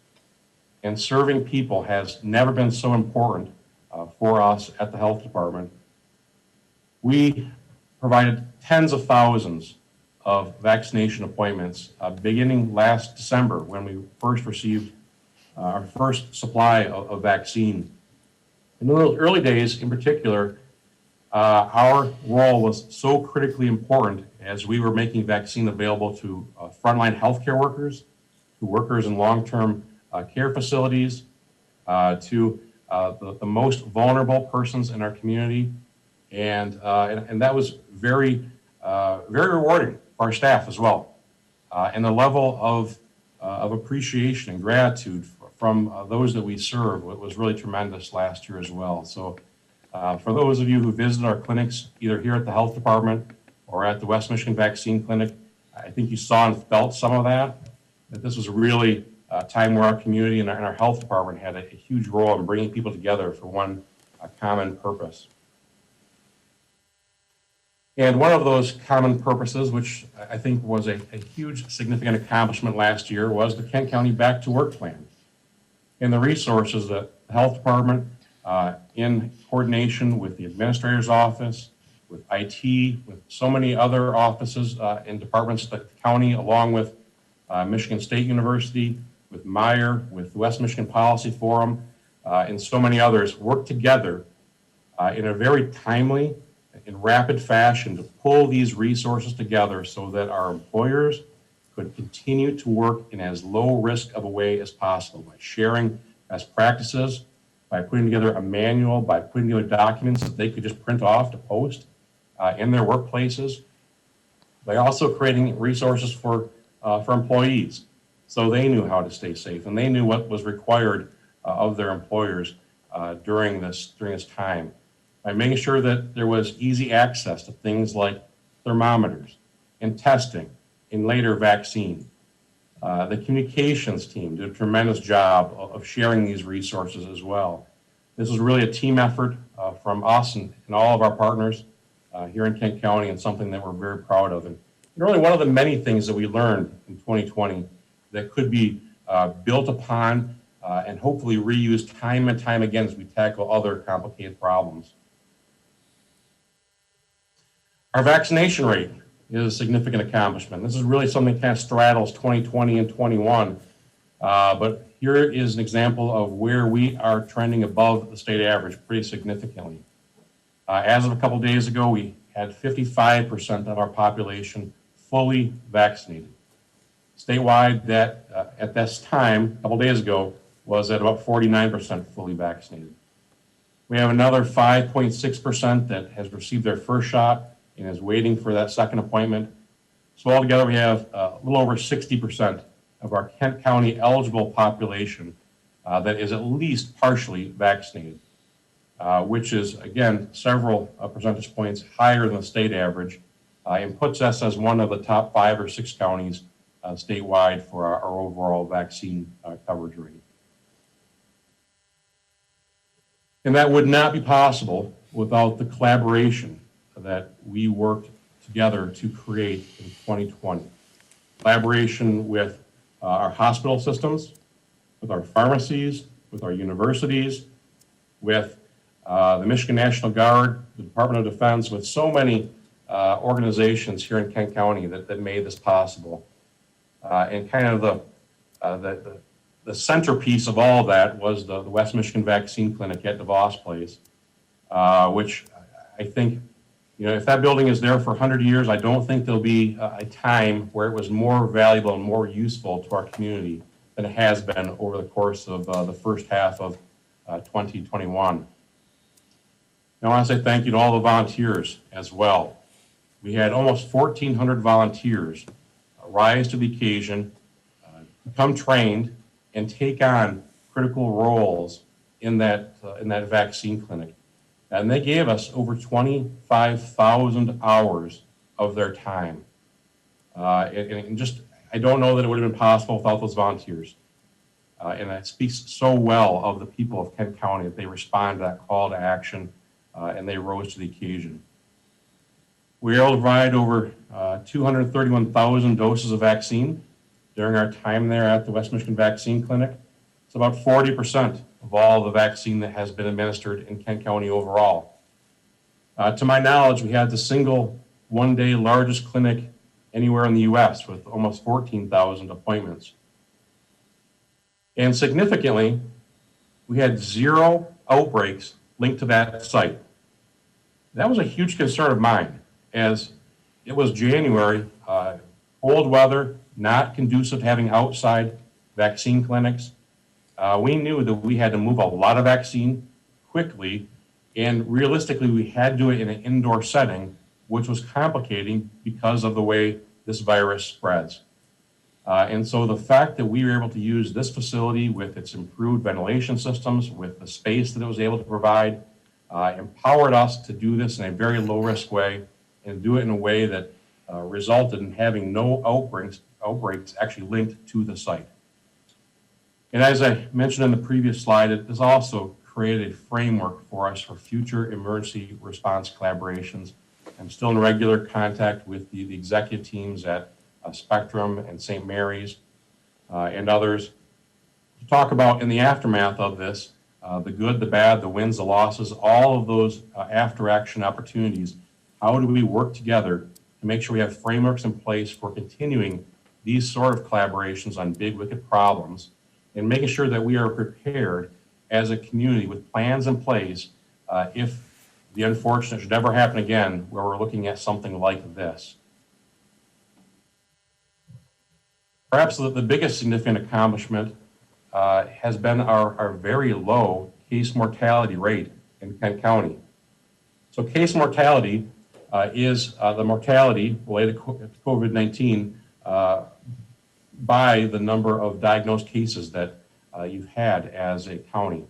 and serving people has never been so important for us at the Health Department. We provided tens of thousands of vaccination appointments beginning last December when we first received our first supply of vaccine. In those early days in particular, our role was so critically important as we were making vaccine available to frontline healthcare workers, to workers in long-term care facilities, to the most vulnerable persons in our community. And that was very rewarding for our staff as well. And the level of appreciation and gratitude from those that we serve was really tremendous last year as well. So for those of you who visited our clinics, either here at the Health Department or at the West Michigan Vaccine Clinic, I think you saw and felt some of that this was really a time where our community and our Health Department had a huge role in bringing people together for one common purpose. And one of those common purposes, which I think was a huge significant accomplishment last year, was the Kent County Back to Work Plan. And the resources that the Health Department, in coordination with the Administrator's Office, with IT, with so many other offices and departments that the county, along with Michigan State University, with Meyer, with the West Michigan Policy Forum, and so many others, worked together in a very timely in rapid fashion to pull these resources together so that our employers could continue to work in as low risk of a way as possible by sharing best practices, by putting together a manual, by putting together documents that they could just print off to post in their workplaces, by also creating resources for employees so they knew how to stay safe and they knew what was required of their employers during this time. By making sure that there was easy access to things like thermometers and testing and later vaccine. The communications team did a tremendous job of sharing these resources as well. This was really a team effort from us and all of our partners here in Kent County, and something that we're very proud of. And really one of the many things that we learned in 2020 that could be built upon and hopefully reused time and time again as we tackle other complicated problems. Our vaccination rate is a significant accomplishment. This is really something that kind of straddles 2020 and 21. But here is an example of where we are trending above the state average pretty significantly. As of a couple days ago, we had 55% of our population fully vaccinated. Statewide, that at this time, a couple days ago, was at about 49% fully vaccinated. We have another 5.6% that has received their first shot and is waiting for that second appointment. So altogether, we have a little over 60% of our Kent County eligible population that is at least partially vaccinated. which is, again, several percentage points higher than the state average, and puts us as one of the top 5 or 6 counties statewide for our overall vaccine coverage rate. And that would not be possible without the collaboration that we worked together to create in 2020. Collaboration with our hospital systems, with our pharmacies, with our universities, with the Michigan National Guard, the Department of Defense, with so many organizations here in Kent County that made this possible. And kind of the centerpiece of all of that was the West Michigan Vaccine Clinic at DeVos Place, which I think, you know, if that building is there for 100 years, I don't think there'll be a time where it was more valuable and more useful to our community than it has been over the course of the first half of 2021. I want to say thank you to all the volunteers as well. We had almost 1,400 volunteers rise to the occasion, become trained, and take on critical roles in that vaccine clinic. And they gave us over 25,000 hours of their time. And just, I don't know that it would have been possible without those volunteers. And that speaks so well of the people of Kent County that they responded to that call to action and they rose to the occasion. We were able to provide over 231,000 doses of vaccine during our time there at the West Michigan Vaccine Clinic. It's about 40% of all the vaccine that has been administered in Kent County overall. To my knowledge, we had the single one-day largest clinic anywhere in the U.S. with almost 14,000 appointments. And significantly, we had 0 outbreaks linked to that site. That was a huge concern of mine, as it was January, cold weather, not conducive to having outside vaccine clinics. We knew that we had to move a lot of vaccine quickly, and realistically, we had to do it in an indoor setting, which was complicating because of the way this virus spreads. And so the fact that we were able to use this facility with its improved ventilation systems, with the space that it was able to provide, empowered us to do this in a very low-risk way and do it in a way that resulted in having no outbreaks actually linked to the site. And as I mentioned in the previous slide, it has also created a framework for us for future emergency response collaborations. I'm still in regular contact with the executive teams at Spectrum and St. Mary's and others to talk about, in the aftermath of this, the good, the bad, the wins, the losses, all of those after-action opportunities. How do we work together to make sure we have frameworks in place for continuing these sort of collaborations on big, wicked problems, and making sure that we are prepared as a community with plans in place if the unfortunate should never happen again, where we're looking at something like this. Perhaps the biggest significant accomplishment has been our very low case mortality rate in Kent County. So case mortality is the mortality related to COVID-19 by the number of diagnosed cases that you've had as a county.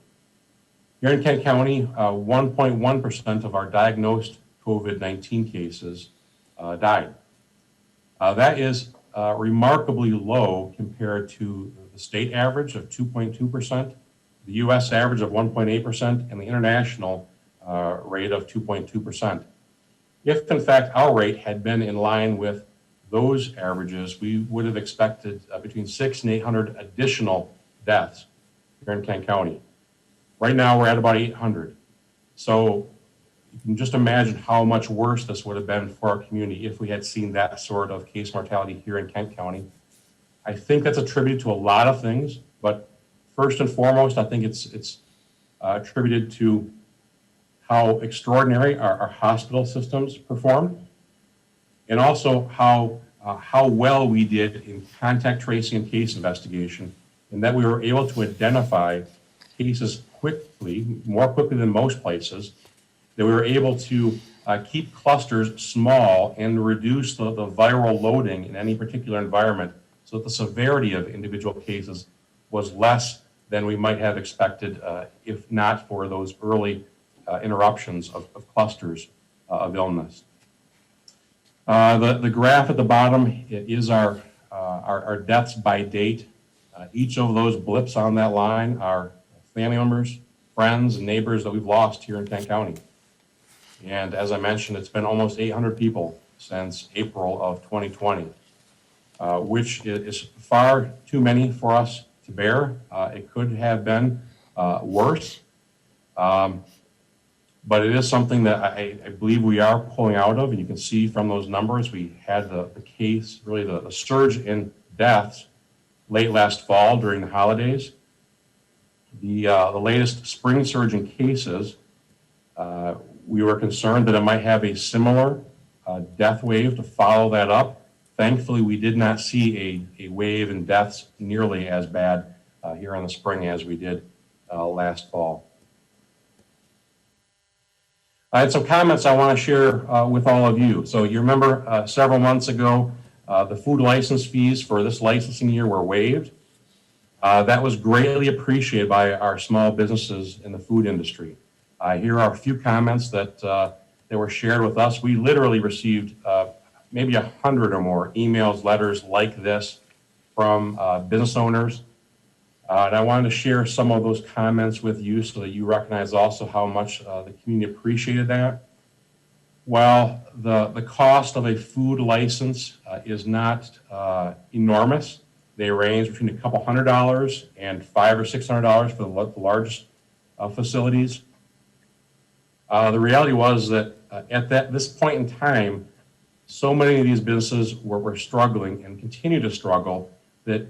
Here in Kent County, 1.1% of our diagnosed COVID-19 cases died. That is remarkably low compared to the state average of 2.2%, the U.S. average of 1.8%, and the international rate of 2.2%. If, in fact, our rate had been in line with those averages, we would have expected between 600 and 800 additional deaths here in Kent County. Right now, we're at about 800. So you can just imagine how much worse this would have been for our community if we had seen that sort of case mortality here in Kent County. I think that's attributed to a lot of things, but first and foremost, I think it's attributed to how extraordinary our hospital systems performed, and also how well we did in contact tracing and case investigation, and that we were able to identify cases quickly, more quickly than most places, that we were able to keep clusters small and reduce the viral loading in any particular environment so that the severity of individual cases was less than we might have expected if not for those early interruptions of clusters of illness. The graph at the bottom is our deaths by date. Each of those blips on that line are family members, friends, and neighbors that we've lost here in Kent County. And as I mentioned, it's been almost 800 people since April of 2020, which is far too many for us to bear. It could have been worse, but it is something that I believe we are pulling out of. And you can see from those numbers, we had the case, really the surge in deaths late last fall during the holidays. The latest spring surge in cases, we were concerned that it might have a similar death wave to follow that up. Thankfully, we did not see a wave in deaths nearly as bad here in the spring as we did last fall. I had some comments I want to share with all of you. So you remember several months ago, the food license fees for this licensing year were waived. That was greatly appreciated by our small businesses in the food industry. Here are a few comments that were shared with us. We literally received maybe 100 or more emails, letters like this from business owners. And I wanted to share some of those comments with you so that you recognize also how much the community appreciated that. While the cost of a food license is not enormous, they range between a couple $100 and $500 or $600 for the largest facilities. The reality was that at this point in time, so many of these businesses were struggling and continue to struggle that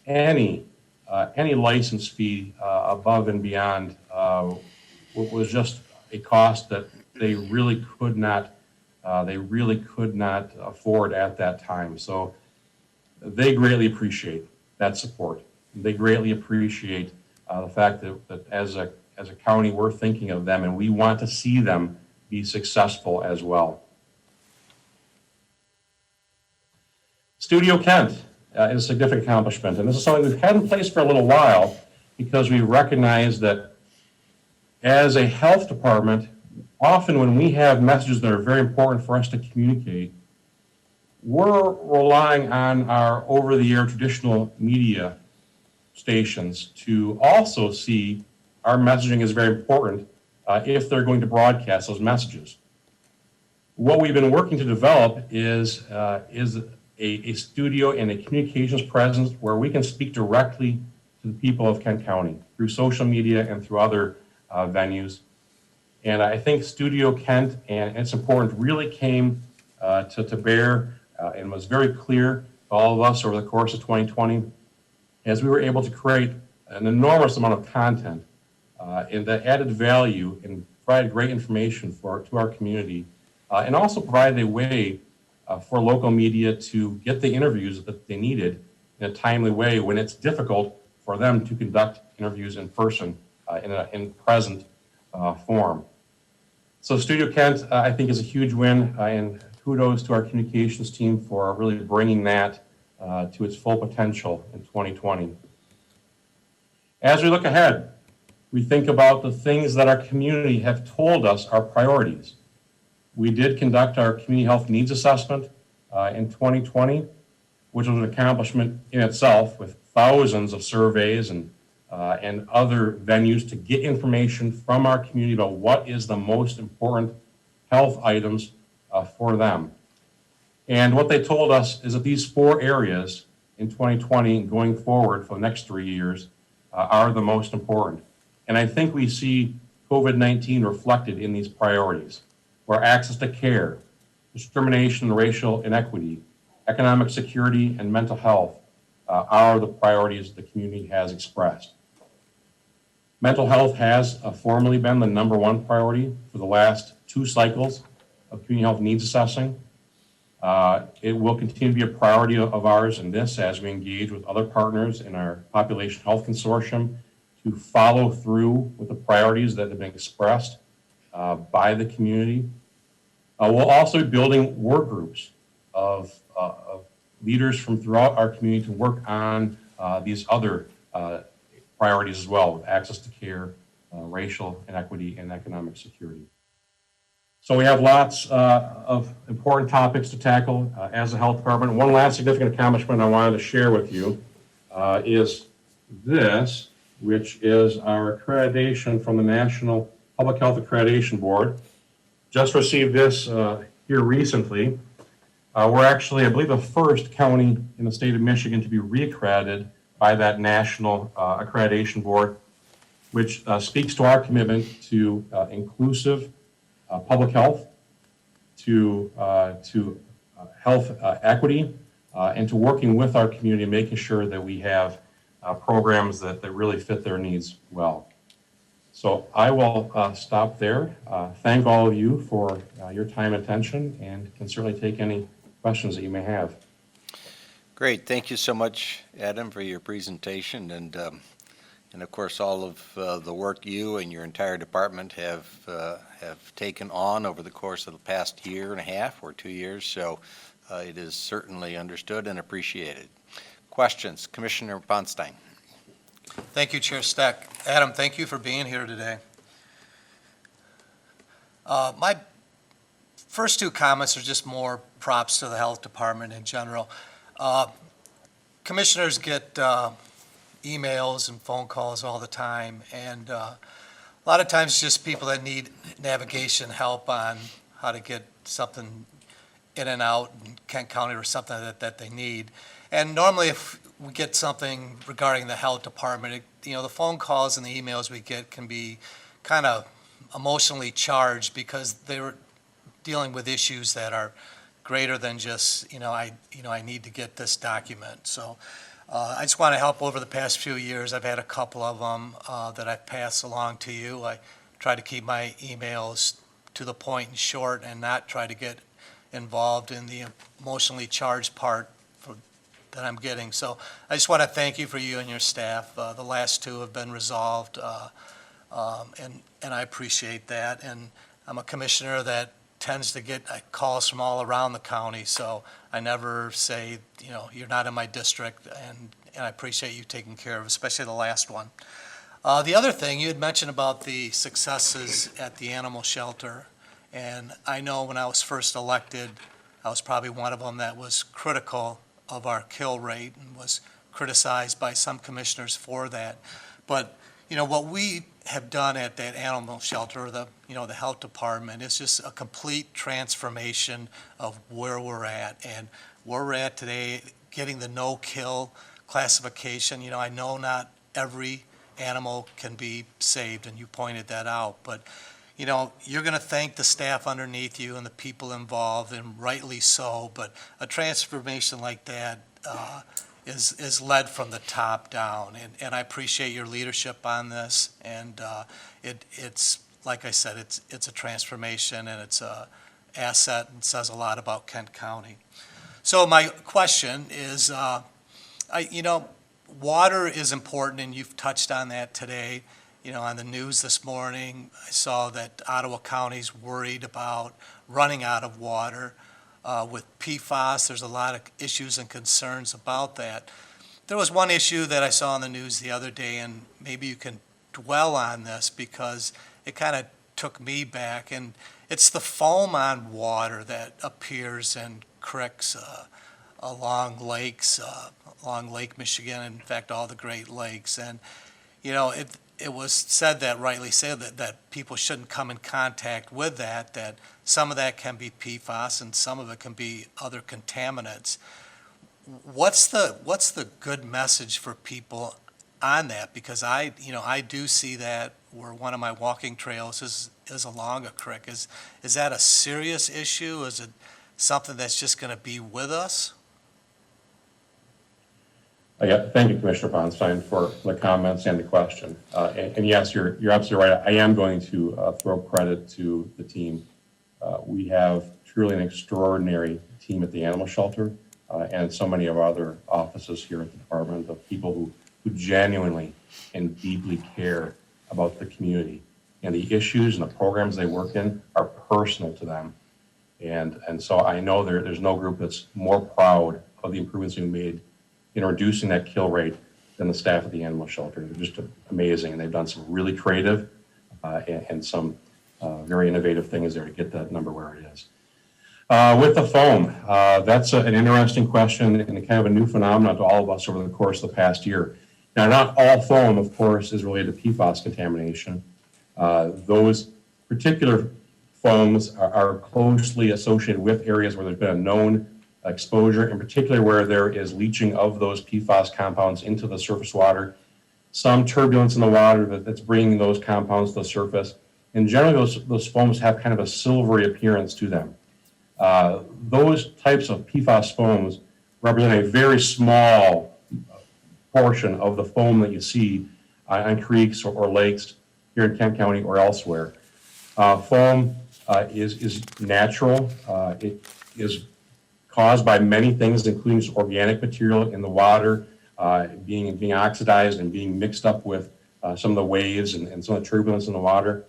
any license fee above and beyond was just a cost that they really could not afford at that time. So they greatly appreciate that support. They greatly appreciate the fact that as a county, we're thinking of them and we want to see them be successful as well. Studio Kent is a significant accomplishment, and this is something we've had in place for a little while because we recognize that as a health department, often when we have messages that are very important for us to communicate, we're relying on our over-the-air traditional media stations to also see our messaging is very important if they're going to broadcast those messages. What we've been working to develop is a studio and a communications presence where we can speak directly to the people of Kent County through social media and through other venues. And I think Studio Kent, and it's important, really came to bear and was very clear to all of us over the course of 2020 as we were able to create an enormous amount of content and that added value and provided great information to our community and also provided a way for local media to get the interviews that they needed in a timely way when it's difficult for them to conduct interviews in person in present form. So Studio Kent, I think, is a huge win, and kudos to our communications team for really bringing that to its full potential in 2020. As we look ahead, we think about the things that our community have told us are priorities. We did conduct our community health needs assessment in 2020, which was an accomplishment in itself with thousands of surveys and other venues to get information from our community about what is the most important health items for them. And what they told us is that these 4 areas in 2020 going forward for the next 3 years are the most important. And I think we see COVID-19 reflected in these priorities, where access to care, discrimination and racial inequity, economic security, and mental health are the priorities the community has expressed. Mental health has formally been the #1 priority for the last 2 cycles of community health needs assessing. It will continue to be a priority of ours in this as we engage with other partners in our population health consortium to follow through with the priorities that have been expressed by the community. We'll also be building work groups of leaders from throughout our community to work on these other priorities as well, with access to care, racial inequity, and economic security. So we have lots of important topics to tackle as a health department. One last significant accomplishment I wanted to share with you is this, which is our accreditation from the National Public Health Accreditation Board. Just received this here recently. We're actually, I believe, the first county in the state of Michigan to be reaccredited by that National Accreditation Board, which speaks to our commitment to inclusive public health, to health equity, and to working with our community, making sure that we have programs that really fit their needs well. So I will stop there. Thank all of you for your time and attention, and can certainly take any questions that you may have. Great, thank you so much, Adam, for your presentation, and of course, all of the work you and your entire department have taken on over the course of the past year and a half or 2 years, so it is certainly understood and appreciated. Questions? Commissioner Ponstein. Thank you, Chair Steck. Adam, thank you for being here today. My first two comments are just more props to the health department in general. Commissioners get emails and phone calls all the time, and a lot of times just people that need navigation help on how to get something in and out in Kent County or something that they need. And normally if we get something regarding the health department, the phone calls and the emails we get can be kind of emotionally charged because they're dealing with issues that are greater than just, I need to get this document. So I just want to help. Over the past few years, I've had a couple of them that I've passed along to you. I try to keep my emails to the point and short and not try to get involved in the emotionally charged part that I'm getting. So I just want to thank you for you and your staff. The last two have been resolved, and I appreciate that. And I'm a commissioner that tends to get calls from all around the county, so I never say, you're not in my district, and I appreciate you taking care of, especially the last one. The other thing, you had mentioned about the successes at the animal shelter, and I know when I was first elected, I was probably one of them that was critical of our kill rate and was criticized by some commissioners for that. But, what we have done at that animal shelter, the health department, is just a complete transformation of where we're at. And where we're at today, getting the no-kill classification, I know not every animal can be saved, and you pointed that out, but you're going to thank the staff underneath you and the people involved, and rightly so, but a transformation like that is led from the top down, and I appreciate your leadership on this, and it's, like I said, it's a transformation, and it's a asset, and says a lot about Kent County. So my question is, water is important, and you've touched on that today. On the news this morning, I saw that Ottawa County's worried about running out of water. With PFAS, there's a lot of issues and concerns about that. There was one issue that I saw on the news the other day, and maybe you can dwell on this because it kind of took me back, and it's the foam on water that appears in creeks along lakes, along Lake Michigan, in fact, all the Great Lakes. And, it was said that, rightly said, that people shouldn't come in contact with that some of that can be PFAS and some of it can be other contaminants. What's the good message for people on that? Because I do see that where one of my walking trails is along a creek. Is that a serious issue? Is it something that's just going to be with us? Yeah, thank you, Commissioner Ponstein, for the comments and the question. And yes, you're absolutely right. I am going to throw credit to the team. We have truly an extraordinary team at the animal shelter and so many of our other offices here at the department, of people who genuinely and deeply care about the community. And the issues and the programs they work in are personal to them. And so I know there's no group that's more proud of the improvements we made in reducing that kill rate than the staff at the animal shelter. They're just amazing, and they've done some really creative and some very innovative things there to get that number where it is. With the foam, that's an interesting question and kind of a new phenomenon to all of us over the course of the past year. Now, not all foam, of course, is related to PFAS contamination. Those particular foams are closely associated with areas where there's been a known exposure, in particular where there is leaching of those PFAS compounds into the surface water, some turbulence in the water that's bringing those compounds to the surface. And generally, those foams have kind of a silvery appearance to them. Those types of PFAS foams represent a very small portion of the foam that you see on creeks or lakes here in Kent County or elsewhere. Foam is natural. It is caused by many things, including just organic material in the water being oxidized and being mixed up with some of the waves and some of the turbulence in the water.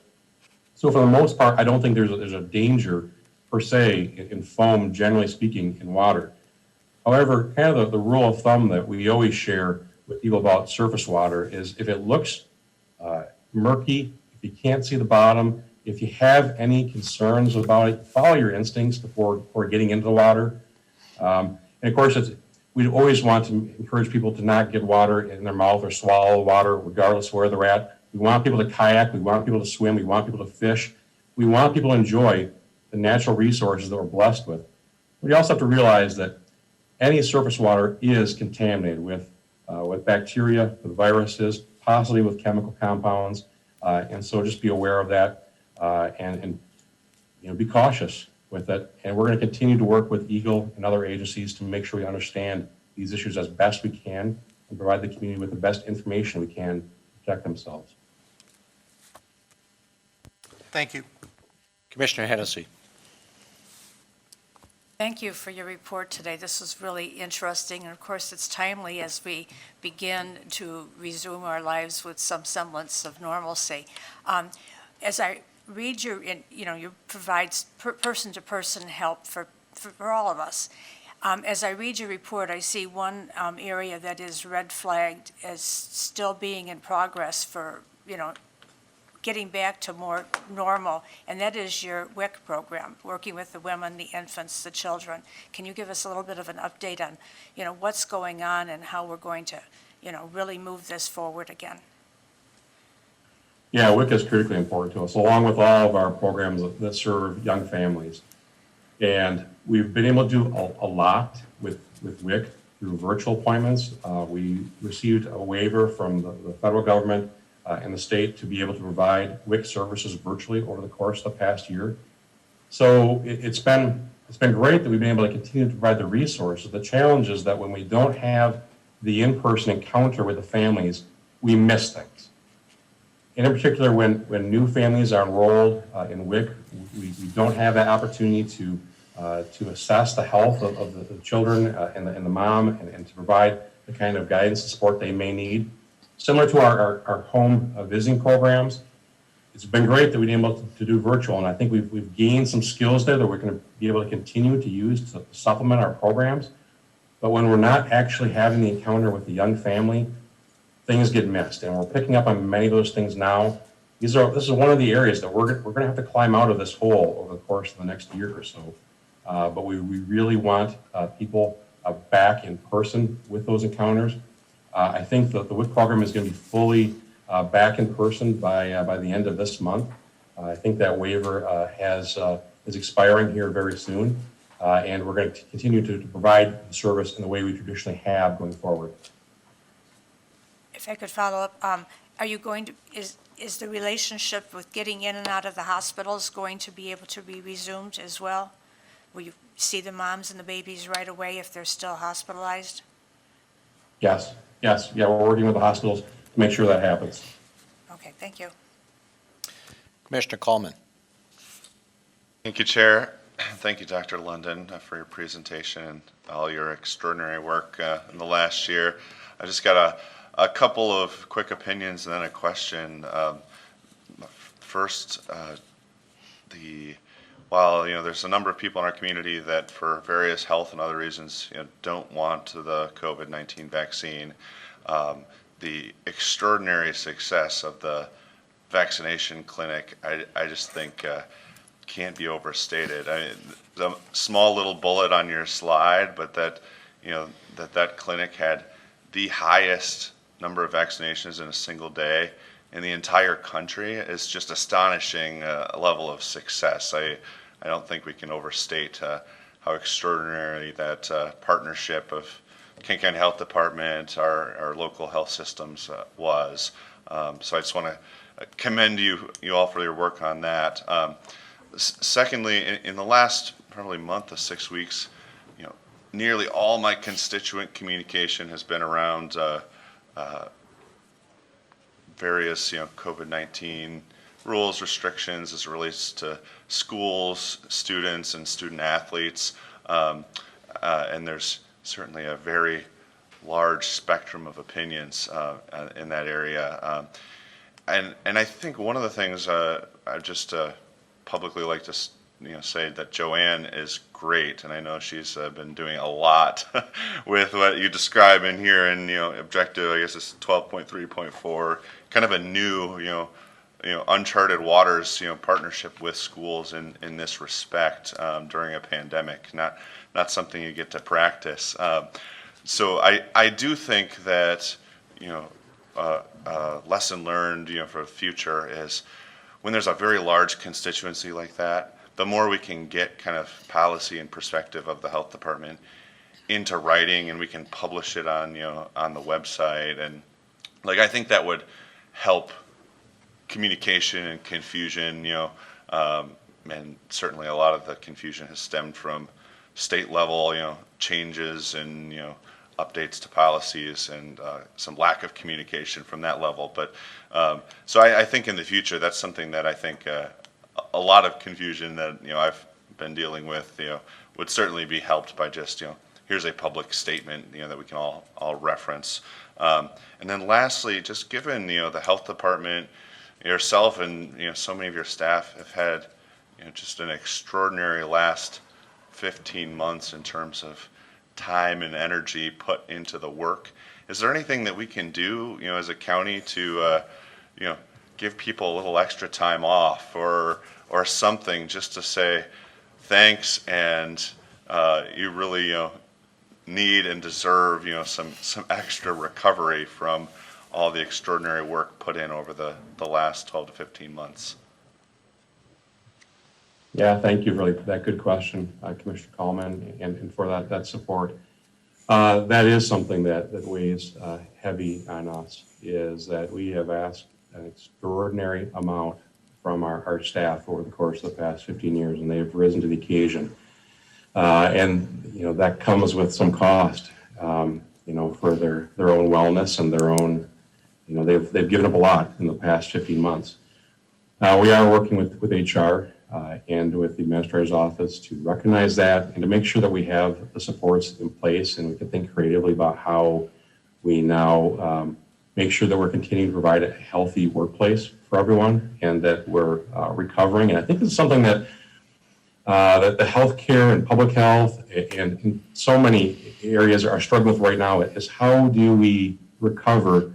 So for the most part, I don't think there's a danger per se in foam, generally speaking, in water. However, kind of the rule of thumb that we always share with people about surface water is if it looks murky, if you can't see the bottom, if you have any concerns about it, follow your instincts before getting into the water. And of course, we always want to encourage people to not get water in their mouth or swallow water, regardless of where they're at. We want people to kayak, we want people to swim, we want people to fish. We want people to enjoy the natural resources that we're blessed with. We also have to realize that any surface water is contaminated with bacteria, with viruses, possibly with chemical compounds. And so just be aware of that and be cautious with it. And we're going to continue to work with Eagle and other agencies to make sure we understand these issues as best we can and provide the community with the best information we can to protect themselves. Thank you. Commissioner Hennessy. Thank you for your report today. This was really interesting, and of course, it's timely as we begin to resume our lives with some semblance of normalcy. As I read you provide person-to-person help for all of us. As I read your report, I see one area that is red flagged as still being in progress for, getting back to more normal, and that is your WIC program, working with the women, the infants, the children. Can you give us a little bit of an update on, what's going on and how we're going to, really move this forward again? Yeah, WIC is critically important to us, along with all of our programs that serve young families. And we've been able to do a lot with WIC through virtual appointments. We received a waiver from the federal government and the state to be able to provide WIC services virtually over the course of the past year. So it's been great that we've been able to continue to provide the resources. The challenge is that when we don't have the in-person encounter with the families, we miss things. And in particular, when new families are enrolled in WIC, we don't have that opportunity to assess the health of the children and the mom and to provide the kind of guidance and support they may need. Similar to our home visiting programs, it's been great that we've been able to do virtual, and I think we've gained some skills there that we're going to be able to continue to use to supplement our programs. But when we're not actually having the encounter with the young family, things get missed, and we're picking up on many of those things now. This is one of the areas that we're going to have to climb out of this hole over the course of the next year or so. But we really want people back in person with those encounters. I think that the WIC program is going to be fully back in person by the end of this month. I think that waiver is expiring here very soon, and we're going to continue to provide the service in the way we traditionally have going forward. If I could follow up, are you going to, is the relationship with getting in and out of the hospitals going to be able to be resumed as well? Will you see the moms and the babies right away if they're still hospitalized? Yes, yeah, we're working with the hospitals to make sure that happens. Okay, thank you. Commissioner Coleman. Thank you, Chair. Thank you, Dr. London, for your presentation and all your extraordinary work in the last year. I just got a couple of quick opinions and then a question. First, while there's a number of people in our community that for various health and other reasons don't want the COVID-19 vaccine, the extraordinary success of the vaccination clinic, I just think can't be overstated. The small little bullet on your slide, but that, that clinic had the highest number of vaccinations in a single day in the entire country is just astonishing level of success. I don't think we can overstate how extraordinary that partnership of Kent County Health Department, our local health systems was. So I just want to commend you all for your work on that. Secondly, in the last probably month to 6 weeks, nearly all my constituent communication has been around various, COVID-19 rules, restrictions as it relates to schools, students, and student athletes. And there's certainly a very large spectrum of opinions in that area. And I think one of the things I just publicly like to say that Joanne is great, and I know she's been doing a lot with what you describe in here, and objective, I guess it's 12.3.4, kind of a new uncharted waters partnership with schools in this respect during a pandemic, not something you get to practice. So I do think that lesson learned for the future is when there's a very large constituency like that, the more we can get kind of policy and perspective of the health department into writing, and we can publish it on on the website, and I think that would help communication and confusion, and certainly a lot of the confusion has stemmed from state level changes and updates to policies, and some lack of communication from that level. But so I think in the future that's something that I think a lot of confusion that I've been dealing with would certainly be helped by just here's a public statement that we can all reference. And then lastly, just given the health department, yourself and so many of your staff have had just an extraordinary last 15 months in terms of time and energy put into the work. Is there anything that we can do as a county to give people a little extra time off or something, just to say thanks, and you really need and deserve some extra recovery from all the extraordinary work put in over the last 12 to 15 months? Yeah, thank you for that good question, Commissioner Coleman, and for that support. That is something that weighs heavy on us, is that we have asked an extraordinary amount from our staff over the course of the past 15 years, and they've risen to the occasion. And that comes with some cost, for their own wellness and their own, they've given up a lot in the past 15 months. We are working with HR and with the administrator's office to recognize that and to make sure that we have the supports in place, and we can think creatively about how we now make sure that we're continuing to provide a healthy workplace for everyone, and that we're recovering. And I think it's something that that the healthcare and public health and in so many areas are struggling with right now, is how do we recover,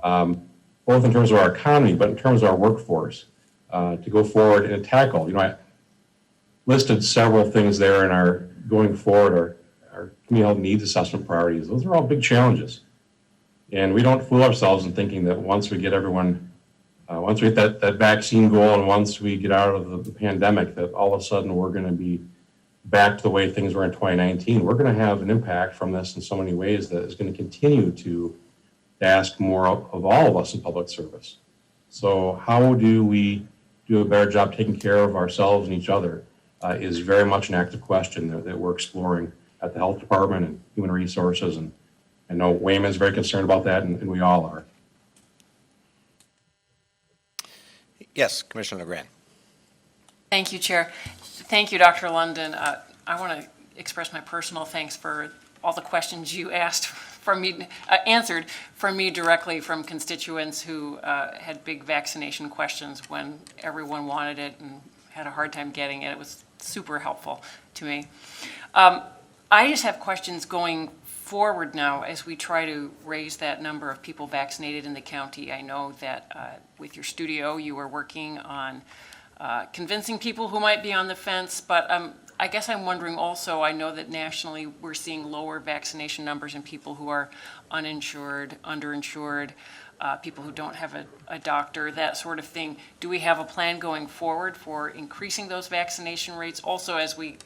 both in terms of our economy, but in terms of our workforce, to go forward and tackle. I listed several things there in our going forward, our community health needs assessment priorities. Those are all big challenges. And we don't fool ourselves in thinking that once we get everyone, once we hit that vaccine goal, and once we get out of the pandemic, that all of a sudden we're going to be back to the way things were in 2019. We're going to have an impact from this in so many ways that is going to continue to ask more of all of us in public service. So how do we do a better job taking care of ourselves and each other is very much an active question that we're exploring at the health department and human resources. And I know Wayman's very concerned about that, and we all are. Yes, Commissioner LeGrand. Thank you, Chair. Thank you, Dr. London. I want to express my personal thanks for all the questions you asked from me, answered from me directly from constituents who had big vaccination questions when everyone wanted it and had a hard time getting it. It was super helpful to me. I just have questions going forward now, as we try to raise that number of people vaccinated in the county, I know that with your studio, you are working on convincing people who might be on the fence, but I guess I'm wondering also, I know that nationally, we're seeing lower vaccination numbers in people who are uninsured, underinsured, people who don't have a doctor, that sort of thing. Do we have a plan going forward for increasing those vaccination rates? Also, as we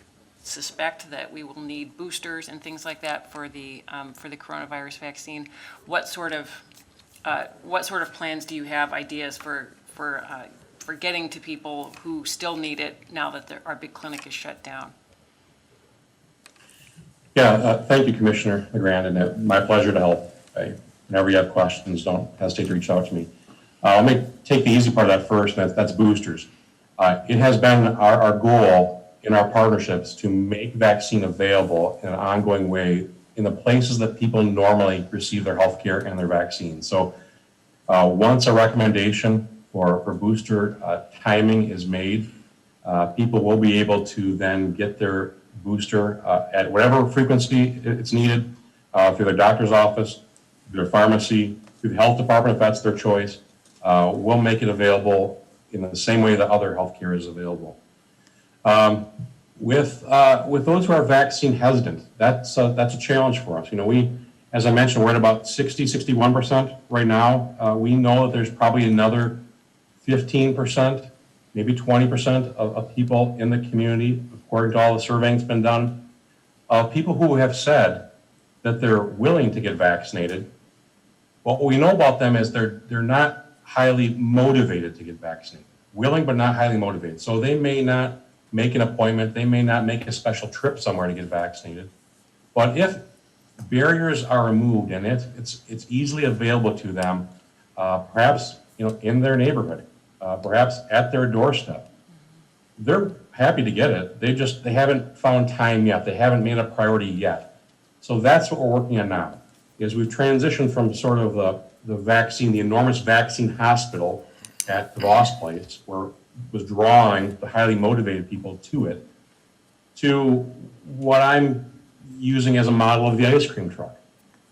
suspect that we will need boosters and things like that for the coronavirus vaccine, what sort of plans do you have, ideas for getting to people who still need it now that our big clinic is shut down? Yeah, thank you, Commissioner LeGrand, and my pleasure to help. Whenever you have questions, don't hesitate to reach out to me. Let me take the easy part of that first, and that's boosters. It has been our goal in our partnerships to make vaccine available in an ongoing way in the places that people normally receive their health care and their vaccines. So once a recommendation for booster timing is made, people will be able to then get their booster at whatever frequency it's needed through their doctor's office, through their pharmacy, through the health department if that's their choice. We'll make it available in the same way that other healthcare is available. With those who are vaccine hesitant, that's a challenge for us. You know, we, as I mentioned, we're at about 61% right now. We know that there's probably another 15%, maybe 20% of people in the community, according to all the surveying that's been done, of people who have said that they're willing to get vaccinated. What we know about them is they're not highly motivated to get vaccinated. Willing, but not highly motivated. So they may not make an appointment, they may not make a special trip somewhere to get vaccinated. But if barriers are removed and it's easily available to them, perhaps in their neighborhood, perhaps at their doorstep, they're happy to get it. They haven't found time yet. They haven't made a priority yet. So that's what we're working on now. Is we've transitioned from sort of the enormous vaccine hospital at the Ross Place, where it was drawing the highly motivated people to it, to what I'm using as a model of the ice cream truck,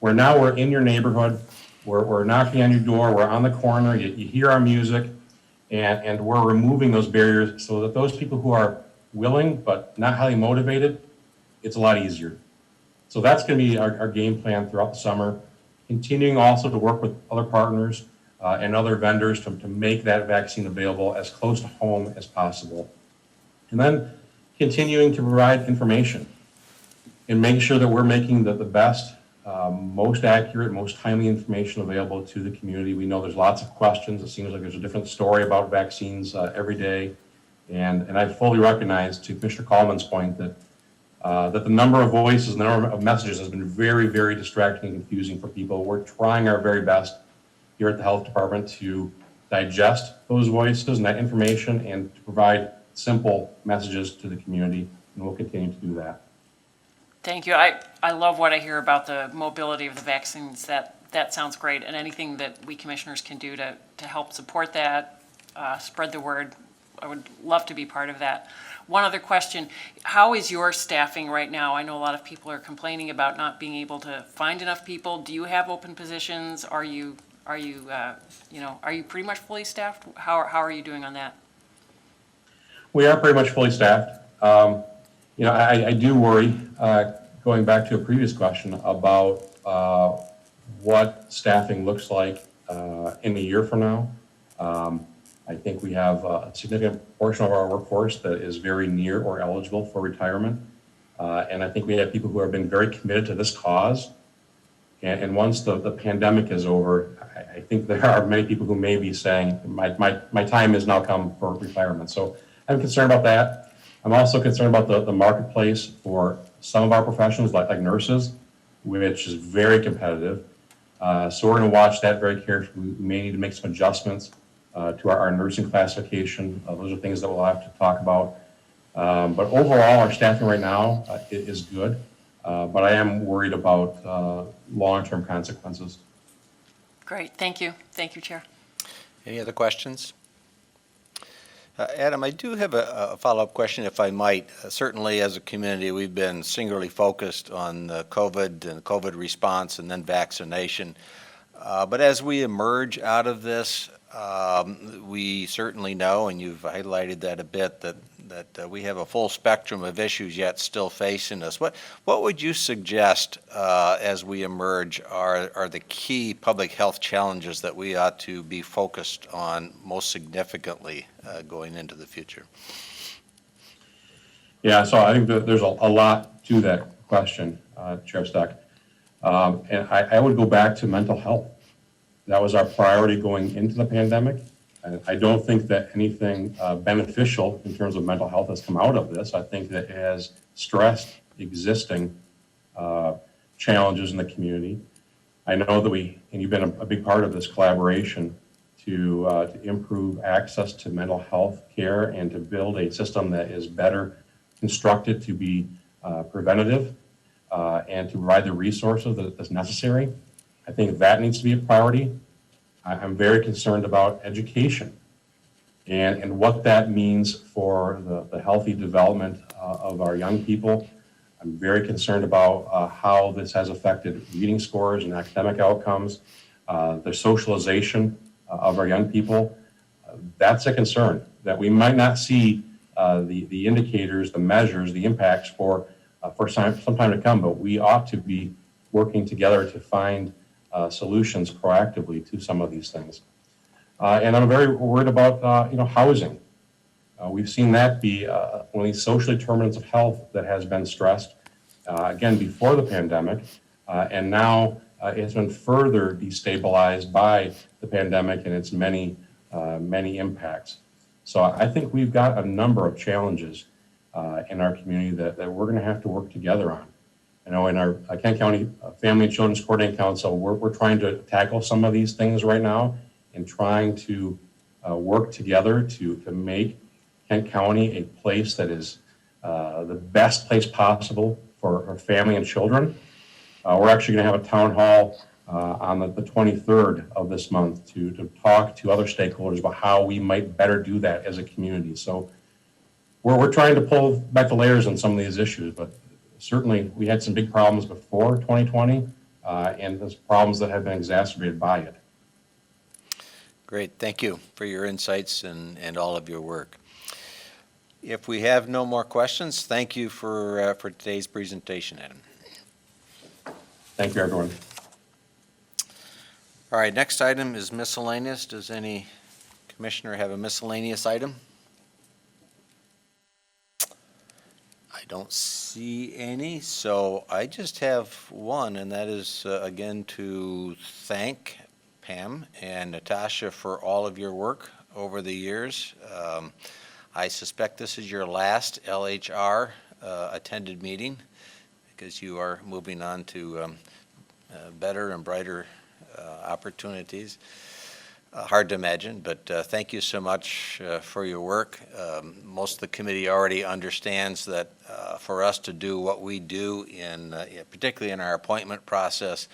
where now we're in your neighborhood, we're knocking on your door, we're on the corner, you hear our music, and we're removing those barriers so that those people who are willing but not highly motivated, it's a lot easier. So that's going to be our game plan throughout the summer, continuing also to work with other partners and other vendors to make that vaccine available as close to home as possible. And then continuing to provide information and making sure that we're making the best, most accurate, most timely information available to the community. We know there's lots of questions. It seems like there's a different story about vaccines every day. And I fully recognize, to Commissioner Coleman's point, that the number of voices, the number of messages has been very, very distracting and confusing for people. We're trying our very best here at the health department to digest those voices and that information and to provide simple messages to the community, and we'll continue to do that. Thank you. I love what I hear about the mobility of the vaccines. That sounds great, and anything that we commissioners can do to help support that, spread the word, I would love to be part of that. One other question, how is your staffing right now? I know a lot of people are complaining about not being able to find enough people. Do you have open positions? Are you pretty much fully staffed? How are you doing on that? We are pretty much fully staffed. I do worry, going back to a previous question, about what staffing looks like in a year from now. I think we have a significant portion of our workforce that is very near or eligible for retirement. And I think we have people who have been very committed to this cause. And once the pandemic is over, I think there are many people who may be saying, my time has now come for retirement. So I'm concerned about that. I'm also concerned about the marketplace for some of our professions, like nurses, which is very competitive. So we're going to watch that very carefully. We may need to make some adjustments to our nursing classification. Those are things that we'll have to talk about. But overall, our staffing right now is good. But I am worried about long-term consequences. Great, thank you. Thank you, Chair. Any other questions? Adam, I do have a follow-up question, if I might. Certainly, as a community, we've been singularly focused on COVID and COVID response and then vaccination. But as we emerge out of this, we certainly know, and you've highlighted that a bit, that we have a full spectrum of issues yet still facing us. What would you suggest as we emerge are the key public health challenges that we ought to be focused on most significantly going into the future? Yeah, so I think that there's a lot to that question, Chair Stuck. And I would go back to mental health. That was our priority going into the pandemic. I don't think that anything beneficial in terms of mental health has come out of this. I think that it has stressed existing challenges in the community. I know that and you've been a big part of this collaboration to improve access to mental health care and to build a system that is better constructed to be preventative and to provide the resources that's necessary. I think that needs to be a priority. I'm very concerned about education and what that means for the healthy development of our young people. I'm very concerned about how this has affected reading scores and academic outcomes, the socialization of our young people. That's a concern that we might not see the indicators, the measures, the impacts for some time to come, but we ought to be working together to find solutions proactively to some of these things. And I'm very worried about, housing. We've seen that be one of these social determinants of health that has been stressed, again, before the pandemic, and now it's been further destabilized by the pandemic and its many impacts. So I think we've got a number of challenges in our community that we're going to have to work together on. I know in our Kent County Family and Children's Coordinating Council, we're trying to tackle some of these things right now and trying to work together to make Kent County a place that is the best place possible for our family and children. We're actually going to have a town hall on the 23rd of this month to talk to other stakeholders about how we might better do that as a community. So we're trying to pull back the layers on some of these issues, but certainly we had some big problems before 2020 and there's problems that have been exacerbated by it. Great, thank you for your insights and all of your work. If we have no more questions, thank you for today's presentation, Adam. Thank you, everyone. All right, next item is miscellaneous. Does any commissioner have a miscellaneous item? I don't see any, so I just have one, and that is, again, to thank Pam and Natasha for all of your work over the years. I suspect this is your last LHR attended meeting because you are moving on to better and brighter opportunities. Hard to imagine, but thank you so much for your work. Most of the committee already understands that for us to do what we do, particularly in our appointment process,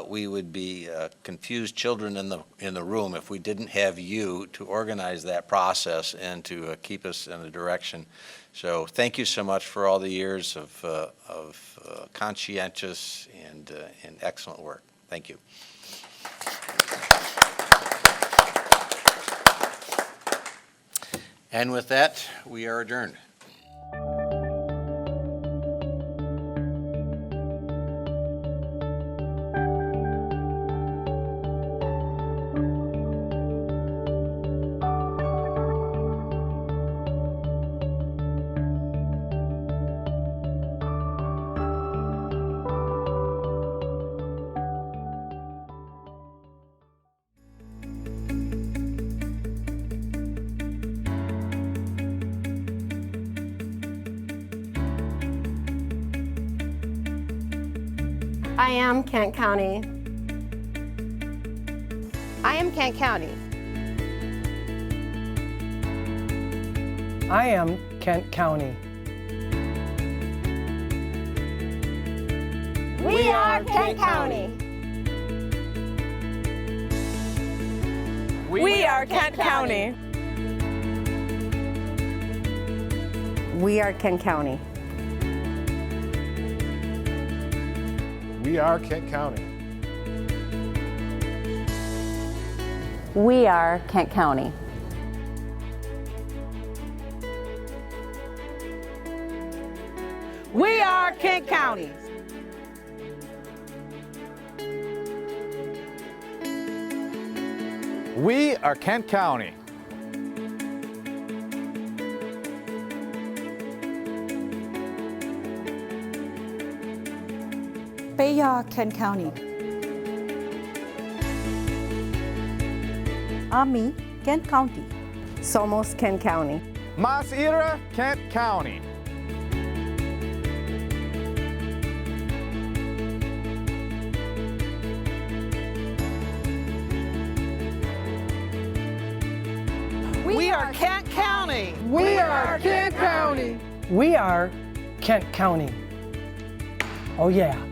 we would be confused children in the room if we didn't have you to organize that process and to keep us in a direction. So thank you so much for all the years of conscientious and excellent work. Thank you. And with that, we are adjourned. I am Kent County. I am Kent County. I am Kent County. We are Kent County. We are Kent County. We are Kent County. We are Kent County. We are Kent County. We are Kent County. We are Kent County. Bayard, Kent County. Ami, Kent County. Somos Kent County. Mas Ira, Kent County. We are Kent County. We are Kent County. We are Kent County. Oh, yeah.